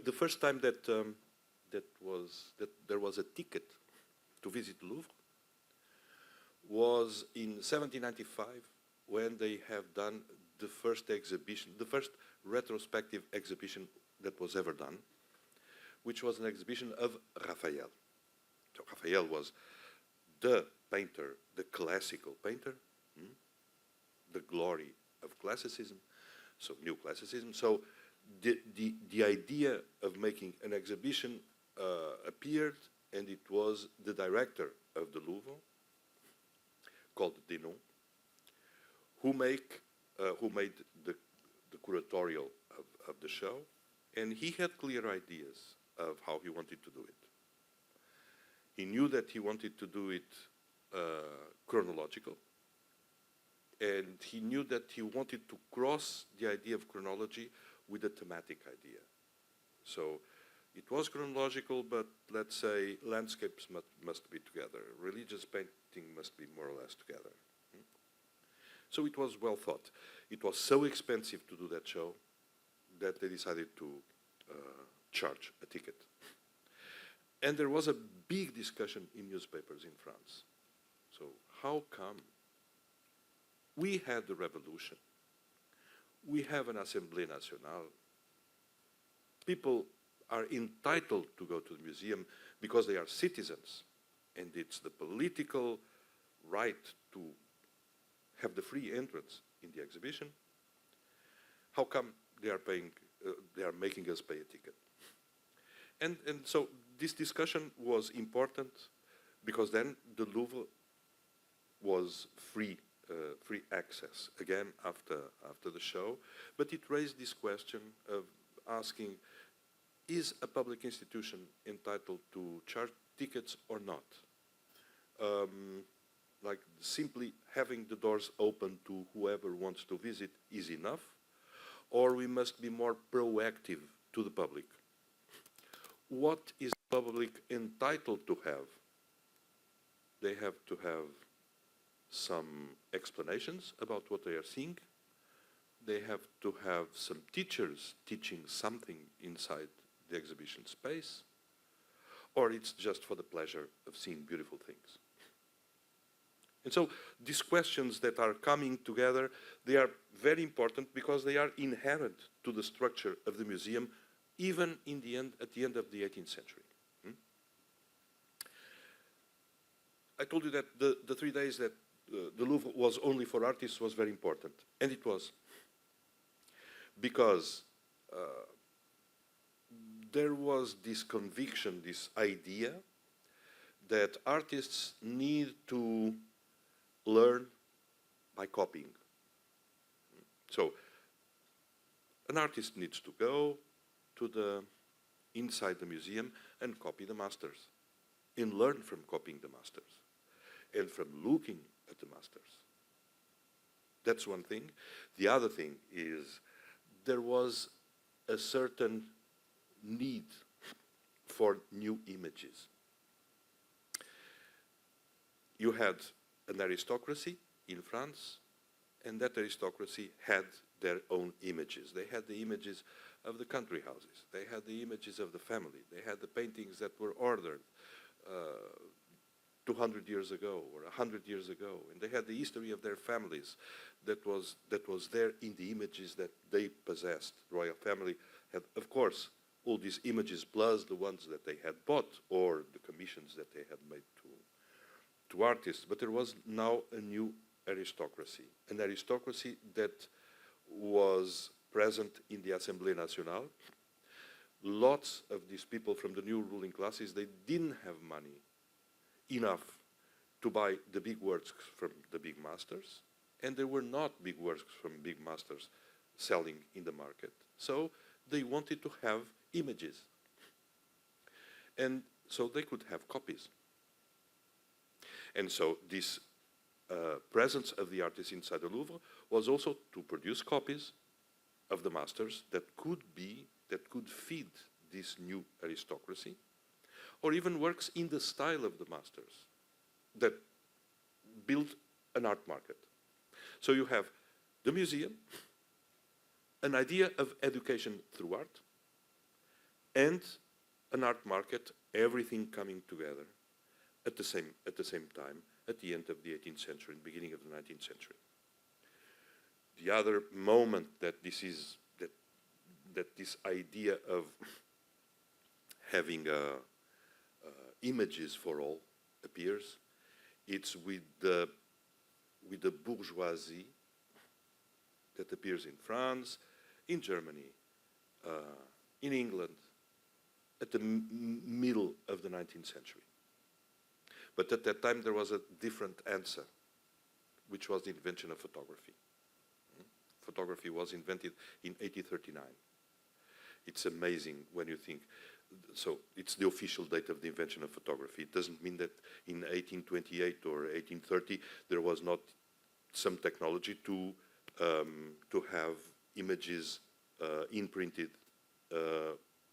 The first time that there was a ticket to visit the Louvre was in 1795, when they have done the first exhibition, the first retrospective exhibition that was ever done, which was an exhibition of Raphael. So Raphael was the painter, the classical painter, the glory of classicism, so new classicism. So the idea of making an exhibition appeared, and it was the director of the Louvre, called Denon, who made the curatorial of the show, and he had clear ideas of how he wanted to do it. He knew that he wanted to do it chronological, and he knew that he wanted to cross the idea of chronology with a thematic idea. So it was chronological, but let's say landscapes must be together. Religious painting must be more or less together. So it was well thought. It was so expensive to do that show that they decided to charge a ticket. And there was a big discussion in newspapers in France. So how come? We had the revolution. We have an Assemblée Nationale. People are entitled to go to the museum because they are citizens, and it's the political right to have the free entrance in the exhibition. How come they are making us pay a ticket? And so this discussion was important, because then the Louvre was free access again after the show, but it raised this question of asking, is a public institution entitled to charge tickets or not? Like simply having the doors open to whoever wants to visit is enough, or we must be more proactive to the public? What is the public entitled to have? They have to have some explanations about what they are seeing. They have to have some teachers teaching something inside the exhibition space, or it's just for the pleasure of seeing beautiful things. And so these questions that are coming together, they are very important because they are inherent to the structure of the museum, even at the end of the 18th century. I told you that the 3 days that the Louvre was only for artists was very important. And it was. Because there was this conviction, this idea that artists need to learn by copying. So an artist needs to go to inside the museum and copy the masters and learn from copying the masters and from looking at the masters. That's one thing. The other thing is there was a certain need for new images. You had an aristocracy in France, and that aristocracy had their own images. They had the images of the country houses. They had the images of the family. They had the paintings that were ordered 200 years ago or 100 years ago. And they had the history of their families that was there in the images that they possessed. The royal family had, of course, all these images plus the ones that they had bought or the commissions that they had made to artists. But there was now a new aristocracy, an aristocracy that was present in the Assemblée Nationale. Lots of these people from the new ruling classes, they didn't have money enough to buy the big works from the big masters, and there were not big works from big masters selling in the market. So they wanted to have images. And so they could have copies. And so this presence of the artists inside the Louvre was also to produce copies of the masters that could feed this new aristocracy, or even works in the style of the masters that built an art market. So you have the museum, an idea of education through art, and an art market, everything coming together at the same time, at the end of the 18th century and beginning of the 19th century. The other moment that this idea of having images for all appears, it's with the bourgeoisie that appears in France, in Germany, in England, at the middle of the 19th century. But at that time there was a different answer, which was the invention of photography. Photography was invented in 1839. It's amazing when you think, so it's the official date of the invention of photography. It doesn't mean that in 1828 or 1830 there was not some technology to have images imprinted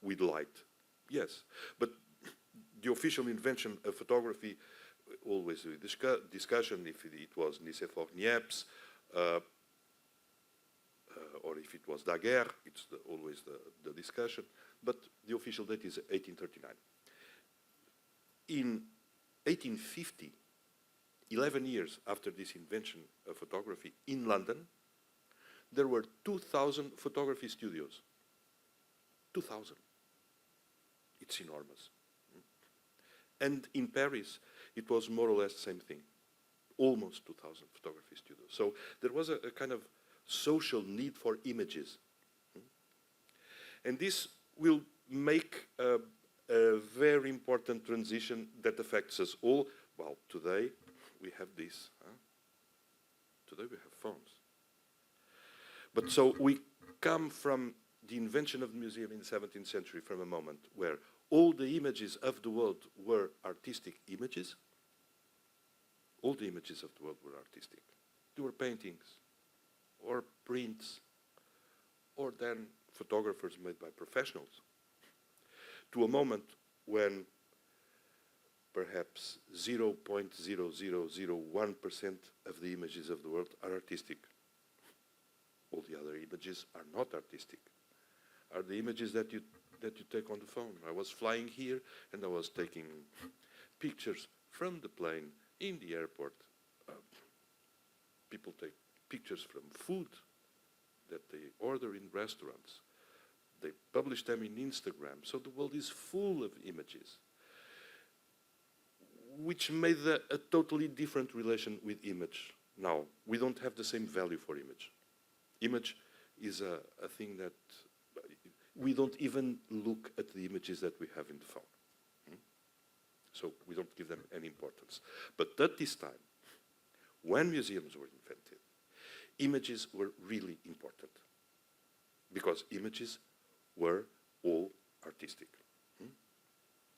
with light. Yes, but the official invention of photography, always a discussion if it was Nicéphore Niepce, or if it was Daguerre, it's always the discussion, but the official date is 1839. In 1850, 11 years after this invention of photography in London, there were 2,000 photography studios. 2,000. It's enormous. And in Paris, it was more or less the same thing. Almost 2,000 photography studios. So there was a kind of social need for images. And this will make a very important transition that affects us all. Well, today we have this. Today we have phones. But so we come from the invention of the museum in the 17th century from a moment where all the images of the world were artistic images. All the images of the world were artistic. They were paintings, or prints, or then photographers made by professionals, to a moment when perhaps 0.0001% of the images of the world are artistic. All the other images are not artistic, are the images that you take on the phone. I was flying here and I was taking pictures from the plane in the airport. People take pictures from food that they order in restaurants. They publish them in Instagram. So the world is full of images. which made a totally different relation with image. Now, we don't have the same value for image. Image is a thing that we don't even look at the images that we have in the phone. So we don't give them any importance. But at this time, when museums were invented, images were really important because images were all artistic.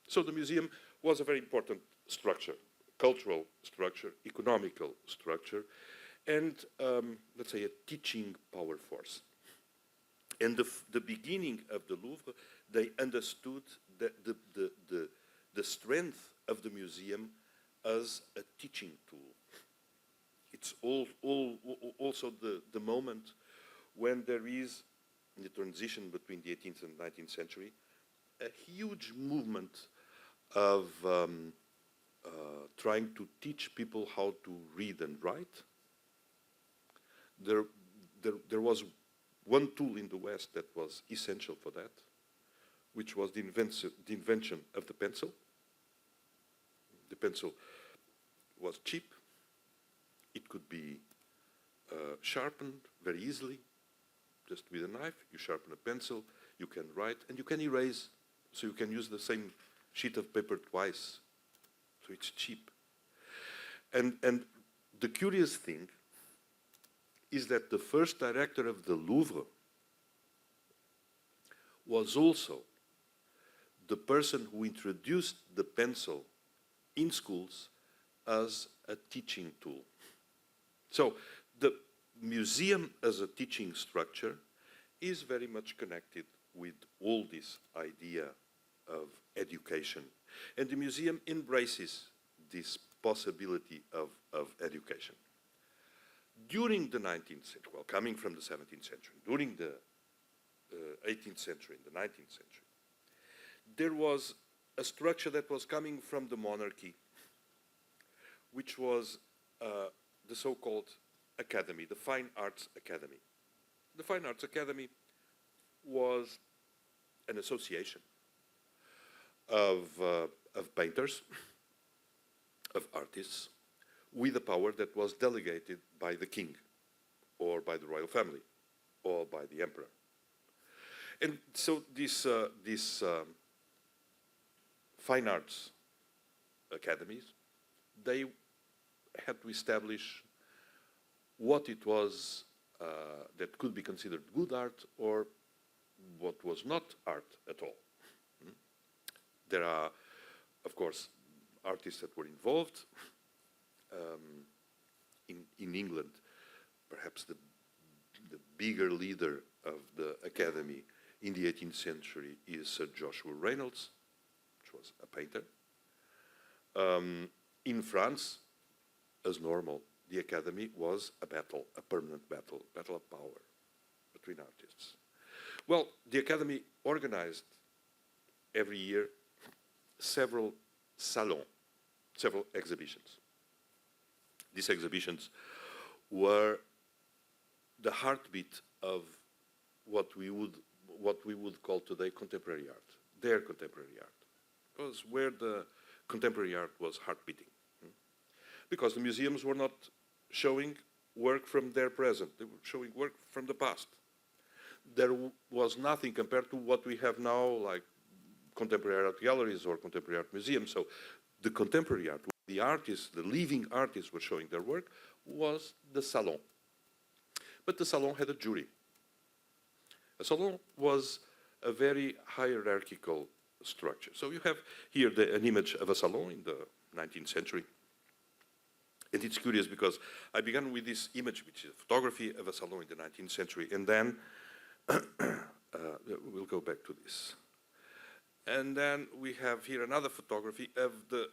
So the museum was a very important structure, cultural structure, economical structure, and let's say a teaching power force. And the beginning of the Louvre, they understood the strength of the museum as a teaching tool. It's also the moment when there is, in the transition between the 18th and 19th century, a huge movement of trying to teach people how to read and write. There was one tool in the West that was essential for that, which was the invention of the pencil. The pencil was cheap. It could be sharpened very easily, just with a knife. You sharpen a pencil, you can write, and you can erase, so you can use the same sheet of paper twice, so it's cheap. And the curious thing is that the first director of the Louvre was also the person who introduced the pencil in schools as a teaching tool. So the museum as a teaching structure is very much connected with all this idea of education. And the museum embraces this possibility of education. During the 19th century, well, coming from the 17th century, during the 18th century and the 19th century, there was a structure that was coming from the monarchy, which was the so-called academy, the Fine Arts Academy. The Fine Arts Academy was an association of painters, of artists, with a power that was delegated by the king, or by the royal family, or by the emperor. And so this fine arts academies, they had to establish what it was that could be considered good art or what was not art at all. There are, of course, artists that were involved. In England, perhaps the bigger leader of the academy in the 18th century is Sir Joshua Reynolds, which was a painter. In France, as normal, the academy was a battle, a permanent battle of power between artists. Well, the academy organized every year several salons, several exhibitions. These exhibitions were the heartbeat of what we would call today contemporary art, their contemporary art. It was where the contemporary art was heart-beating. Because the museums were not showing work from their present, they were showing work from the past. There was nothing compared to what we have now, like contemporary art galleries or contemporary art museums. So the contemporary art, the artists, the living artists were showing their work, was the salon. But the salon had a jury. A salon was a very hierarchical structure. So you have here an image of a salon in the 19th century. And it's curious because I began with this image, which is a photography of a salon in the 19th century, and then we'll go back to this. And then we have here another photography of the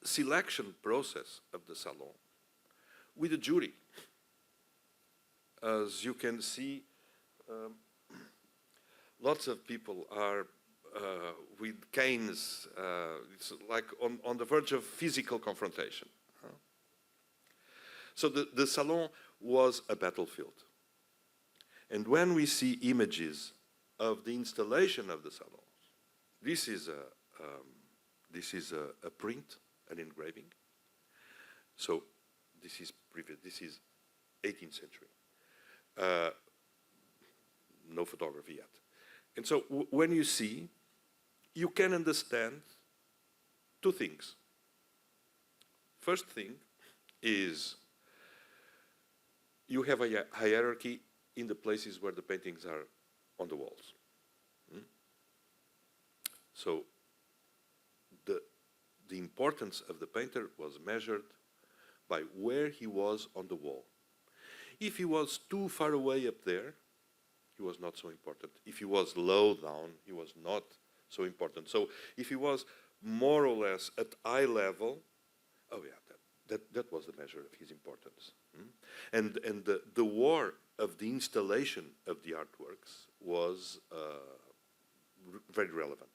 selection process of the salon with a jury. As you can see, lots of people are with canes. It's like on the verge of physical confrontation. So the salon was a battlefield. And when we see images of the installation of the salons, this is a print an engraving. So this is 18th century. No photography yet. And so when you see, you can understand two things. First thing is you have a hierarchy in the places where the paintings are on the walls. So the importance of the painter was measured by where he was on the wall. If he was too far away up there, he was not so important. If he was low down, he was not so important. So if he was more or less at eye level, oh yeah, that was the measure of his importance. And the war of the installation of the artworks was very relevant.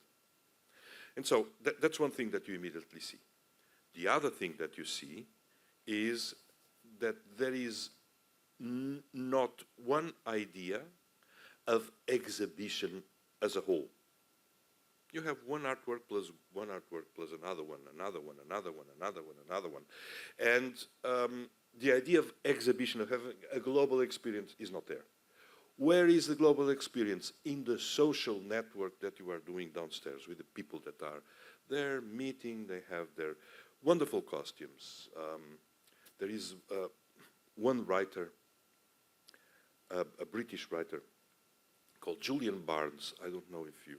And so that's one thing that you immediately see. The other thing that you see is that there is not one idea of exhibition as a whole. You have one artwork plus another one, another one, another one, another one, another one. And the idea of exhibition, of having a global experience, is not there. Where is the global experience? In the social network that you are doing downstairs with the people that are there meeting. They have their wonderful costumes. There is one writer, a British writer, called Julian Barnes. I don't know if you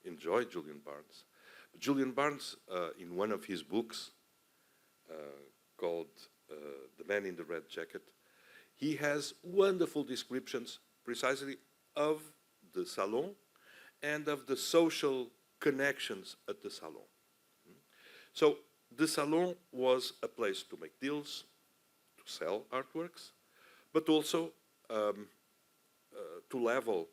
enjoy Julian Barnes. But Julian Barnes, in one of his books called The Man in the Red Jacket, he has wonderful descriptions precisely of the salon and of the social connections at the salon. So the salon was a place to make deals, to sell artworks, but also to level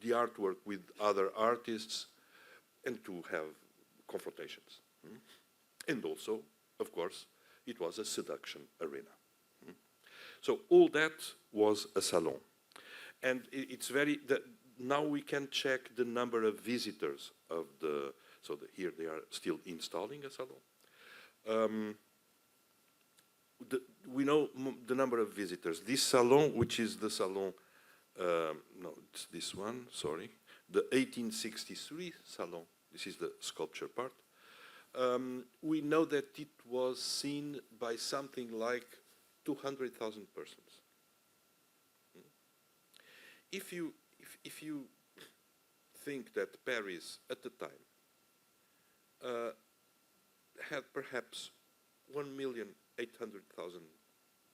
the artwork with other artists and to have confrontations. And also, of course, it was a seduction arena. So all that was a salon. And it's very, now we can check the number of visitors of the, so here they are still installing a salon. We know the number of visitors. This salon, which is the salon, no, it's this one, sorry, the 1863 salon, this is the sculpture part. We know that it was seen by something like 200,000 persons. If you think that Paris at the time had perhaps 1,800,000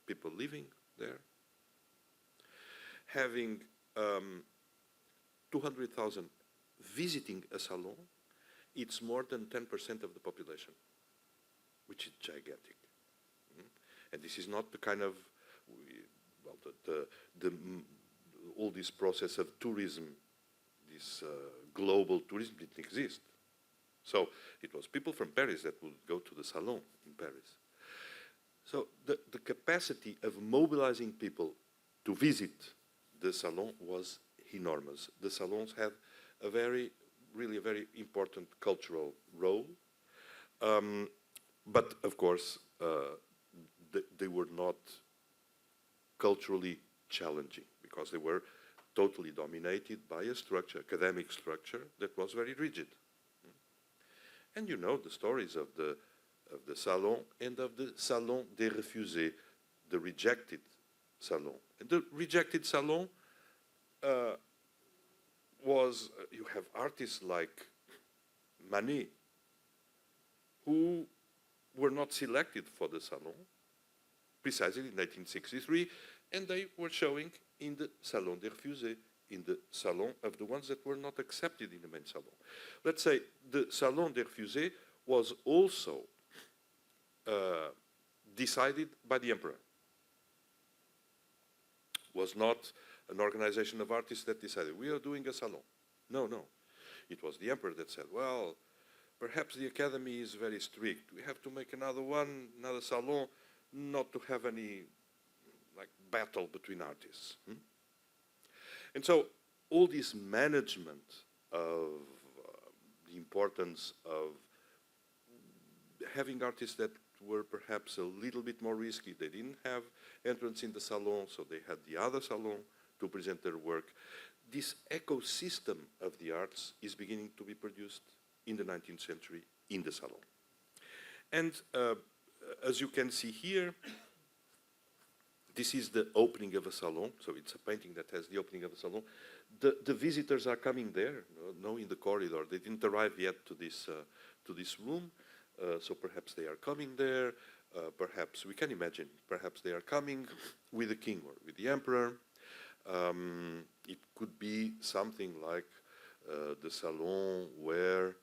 people living there, having 200,000 visiting a salon, it's more than 10% of the population, which is gigantic. And this is not the kind of, well, all this process of tourism, this global tourism didn't exist. So it was people from Paris that would go to the salon in Paris. So the capacity of mobilizing people to visit the salon was enormous. The salons had a really a very important cultural role. But of course, they were not culturally challenging because they were totally dominated by a structure, academic structure, that was very rigid. And you know the stories of the salon and of the salon des refusés, the rejected salon. And the rejected salon was, you have artists like Manet, who were not selected for the salon, precisely in 1963, and they were showing in the Salon des Refusés, in the salon of the ones that were not accepted in the main salon. Let's say the Salon des Refusés was also decided by the emperor. Was not an organization of artists that decided, we are doing a salon. No, no. It was the emperor that said, well, perhaps the academy is very strict. We have to make another one, another salon, not to have any like battle between artists. And so all this management of the importance of having artists that were perhaps a little bit more risky. They didn't have entrance in the salon, so they had the other salon to present their work. This ecosystem of the arts is beginning to be produced in the 19th century in the salon. And as you can see here, this is the opening of a salon, so it's a painting that has the opening of a salon. The visitors are coming there, no, in the corridor. They didn't arrive yet to this room, so perhaps they are coming there. Perhaps, we can imagine, perhaps they are coming with the king or with the emperor. It could be something like the salon where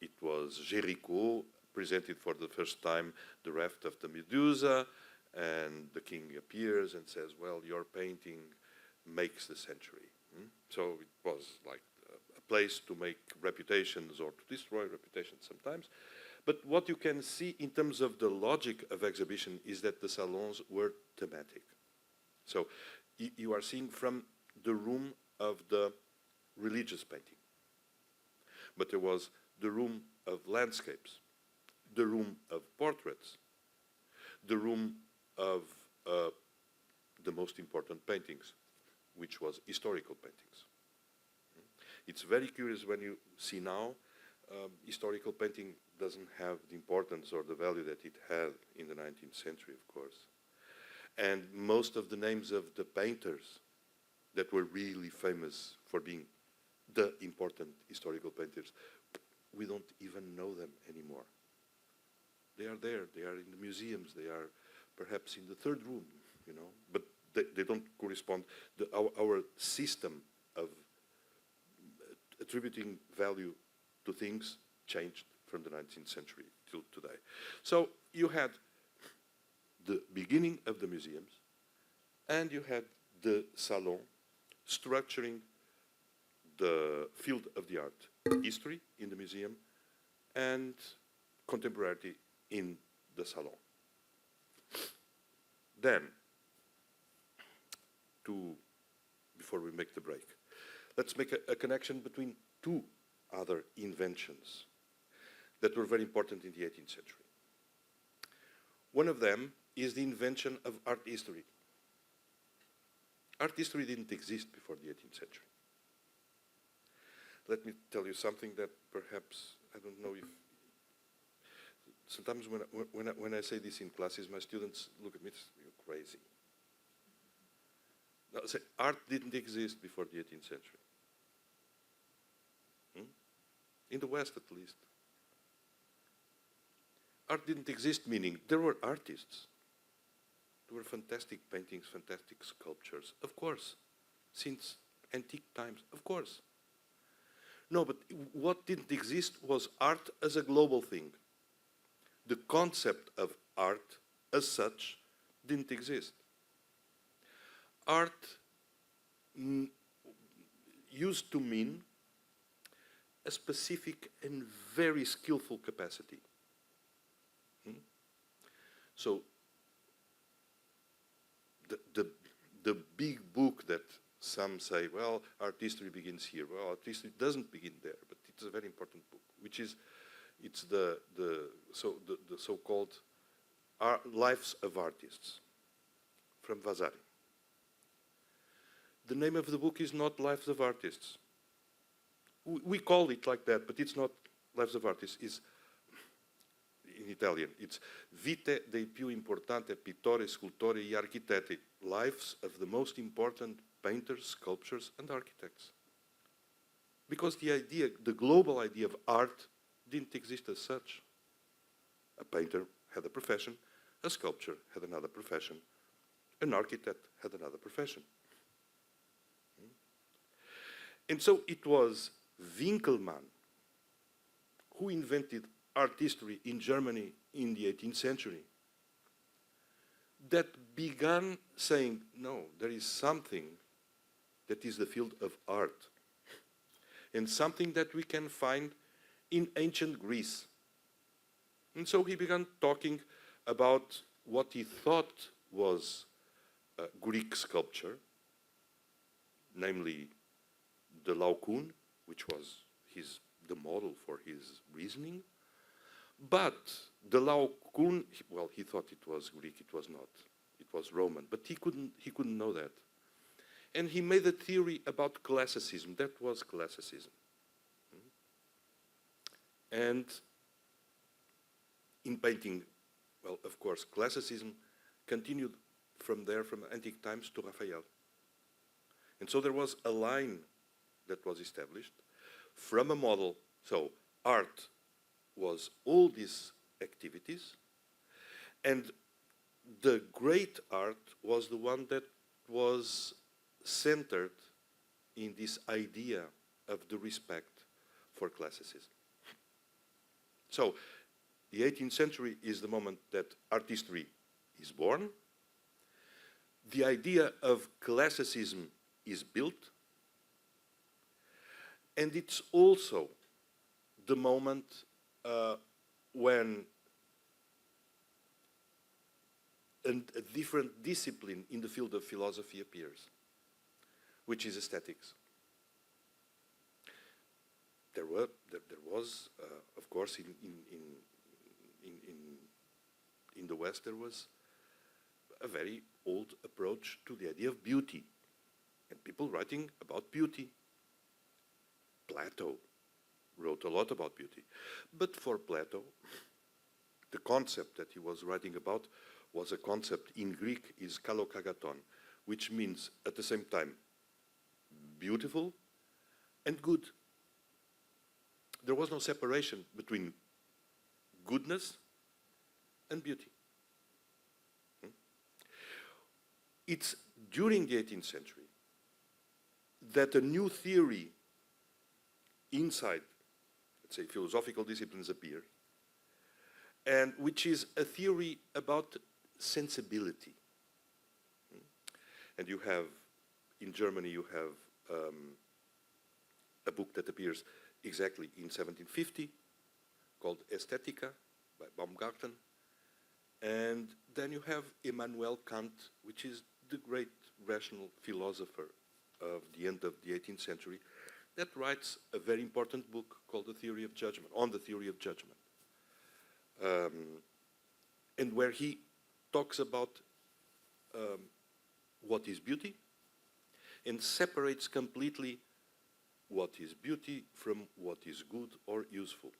it was Jericho presented for the first time the raft of the Medusa, and the king appears and says, well, your painting makes the century. So it was like a place to make reputations or to destroy reputations sometimes. But what you can see in terms of the logic of exhibition is that the salons were thematic. So you are seeing from the room of the religious painting. But there was the room of landscapes, the room of portraits, the room of the most important paintings, which was historical paintings. It's very curious when you see now, historical painting doesn't have the importance or the value that it had in the 19th century, of course. And most of the names of the painters that were really famous for being the important historical painters, we don't even know them anymore. They are there, they are in the museums, they are perhaps in the third room, you know, but they don't correspond. Our system of attributing value to things changed from the 19th century till today. So you had the beginning of the museums, and you had the salon structuring the field of the art, history in the museum, and contemporarity in the salon. Then, before we make the break, let's make a connection between two other inventions that were very important in the 18th century. One of them is the invention of art history. Art history didn't exist before the 18th century. Let me tell you something that perhaps, I don't know if, sometimes when I say this in classes, my students look at me and say, you're crazy. No, say, art didn't exist before the 18th century. In the West, at least. Art didn't exist, meaning there were artists. There were fantastic paintings, fantastic sculptures, of course, since antique times, of course. No, but what didn't exist was art as a global thing. The concept of art as such didn't exist. Art used to mean a specific and very skillful capacity. So the big book that some say, well, art history begins here. Well, art history doesn't begin there, but it's a very important book, which is, it's the so-called Lives of Artists from Vasari. The name of the book is not Lives of Artists. We call it like that, but it's not Lives of Artists. It's, in Italian, it's Vite dei più importanti pittori, scultori e architetti, lives of the most important painters, sculptors, and architects. Because the idea, the global idea of art didn't exist as such. A painter had a profession, a sculptor had another profession, an architect had another profession. And so it was Winkelmann who invented art history in Germany in the 18th century that began saying, no, there is something that is the field of art, and something that we can find in ancient Greece. And so he began talking about what he thought was Greek sculpture, namely the Laocoon, which was the model for his reasoning, But the Laocoon, well, he thought it was Greek, it was not. It was Roman, but he couldn't know that. And he made a theory about classicism. That was classicism. And in painting, well, of course, classicism continued from there, from antique times to Raphael. And so there was a line that was established from a model. So art was all these activities, and the great art was the one that was centered in this idea of the respect for classicism. So the 18th century is the moment that art history is born. The idea of classicism is built. And it's also the moment when a different discipline in the field of philosophy appears, which is aesthetics. There was, of course, in the West, there was a very old approach to the idea of beauty, and people writing about beauty. Plato wrote a lot about beauty. But for Plato, the concept that he was writing about was a concept in Greek is kalokagaton, which means at the same time beautiful and good. There was no separation between goodness and beauty. It's during the 18th century that a new theory inside, let's say, philosophical disciplines appear, and which is a theory about sensibility. And you have, in Germany, you have a book that appears exactly in 1750 called Aesthetica by Baumgarten. And then you have Immanuel Kant, which is the great rational philosopher of the end of the 18th century, that writes a very important book called The Theory of Judgment, on the theory of judgment. And where he talks about what is beauty and separates completely what is beauty from what is good or useful.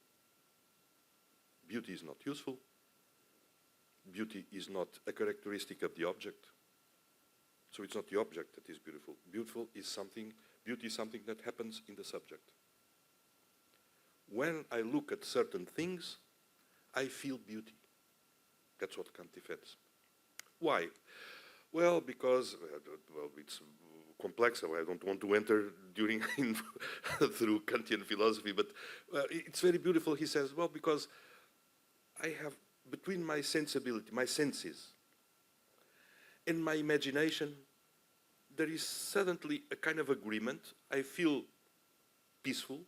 Beauty is not useful. Beauty is not a characteristic of the object. So it's not the object that is beautiful. Beauty is something that happens in the subject. When I look at certain things, I feel beauty. That's what Kant defends. Why? Well, because, well, it's complex, so I don't want to enter through Kantian philosophy, but it's very beautiful. He says, well, because I have, between my sensibility, my senses, and my imagination, there is suddenly a kind of agreement. I feel peaceful,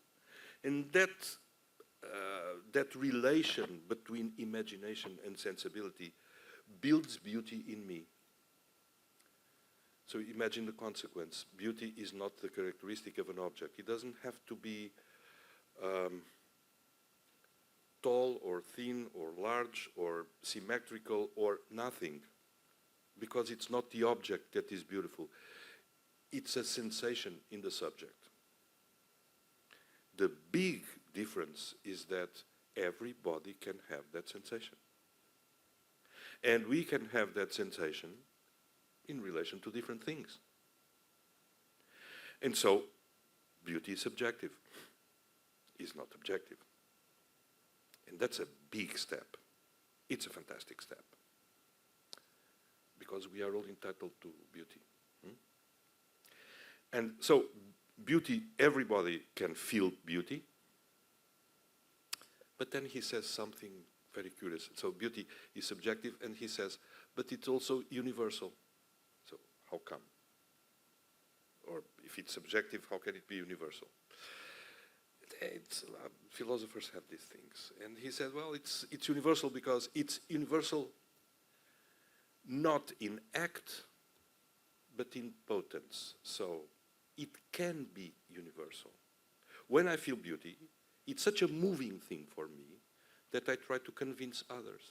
and that relation between imagination and sensibility builds beauty in me. So imagine the consequence. Beauty is not the characteristic of an object. It doesn't have to be tall or thin or large or symmetrical or nothing, because it's not the object that is beautiful. It's a sensation in the subject. The big difference is that everybody can have that sensation. And we can have that sensation in relation to different things. And so, beauty is subjective, is not objective. And that's a big step. It's a fantastic step. Because we are all entitled to beauty. And so, beauty, everybody can feel beauty. But then he says something very curious. So beauty is subjective, and he says, but it's also universal. So how come? Or if it's subjective, how can it be universal? Philosophers have these things. And he said, well, it's universal because it's universal not in act, but in potence. So it can be universal. When I feel beauty, it's such a moving thing for me that I try to convince others.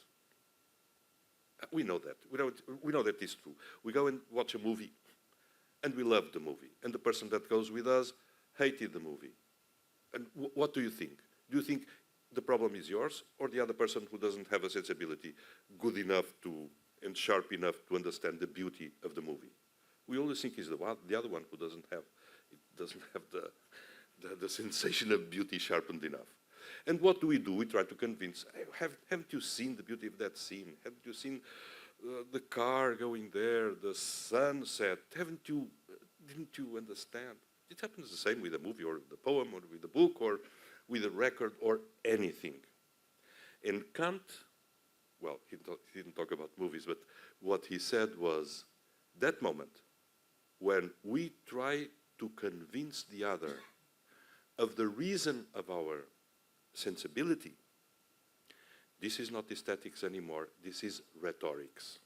We know that. We know that is true. We go and watch a movie, and we love the movie. And the person that goes with us hated the movie. And what do you think? Do you think the problem is yours, or the other person who doesn't have a sensibility good enough to, and sharp enough to understand the beauty of the movie? We always think it's the other one who doesn't have the sensation of beauty sharpened enough. And what do? We try to convince, hey, haven't you seen the beauty of that scene? Haven't you seen the car going there, the sunset? Didn't you understand? It happens the same with a movie or the poem or with a book or with a record or anything. And Kant, well, he didn't talk about movies, but what he said was that moment when we try to convince the other of the reason of our sensibility, this is not aesthetics anymore, this is rhetorics.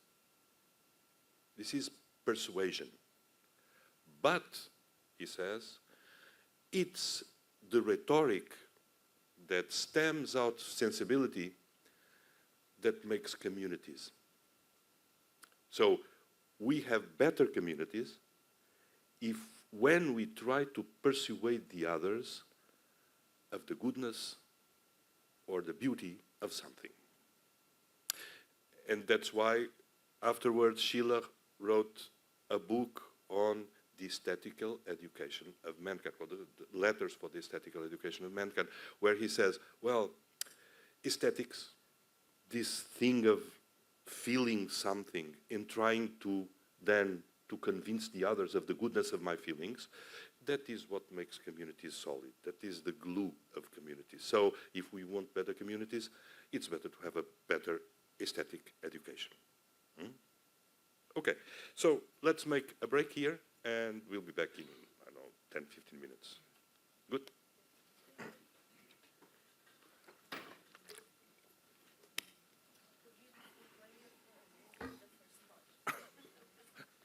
This is persuasion. But, he says, it's the rhetoric that stems out sensibility that makes communities. So we have better communities if when we try to persuade the others of the goodness or the beauty of something. And that's why afterwards Schiller wrote a book on the aesthetical education of mankind, or the letters for the aesthetical education of mankind, where he says, well, aesthetics, this thing of feeling something and trying to then to convince the others of the goodness of my feelings, that is what makes communities solid. That is the glue of communities. So if we want better communities, it's better to have a better aesthetic education. Okay, so let's make a break here, and we'll be back in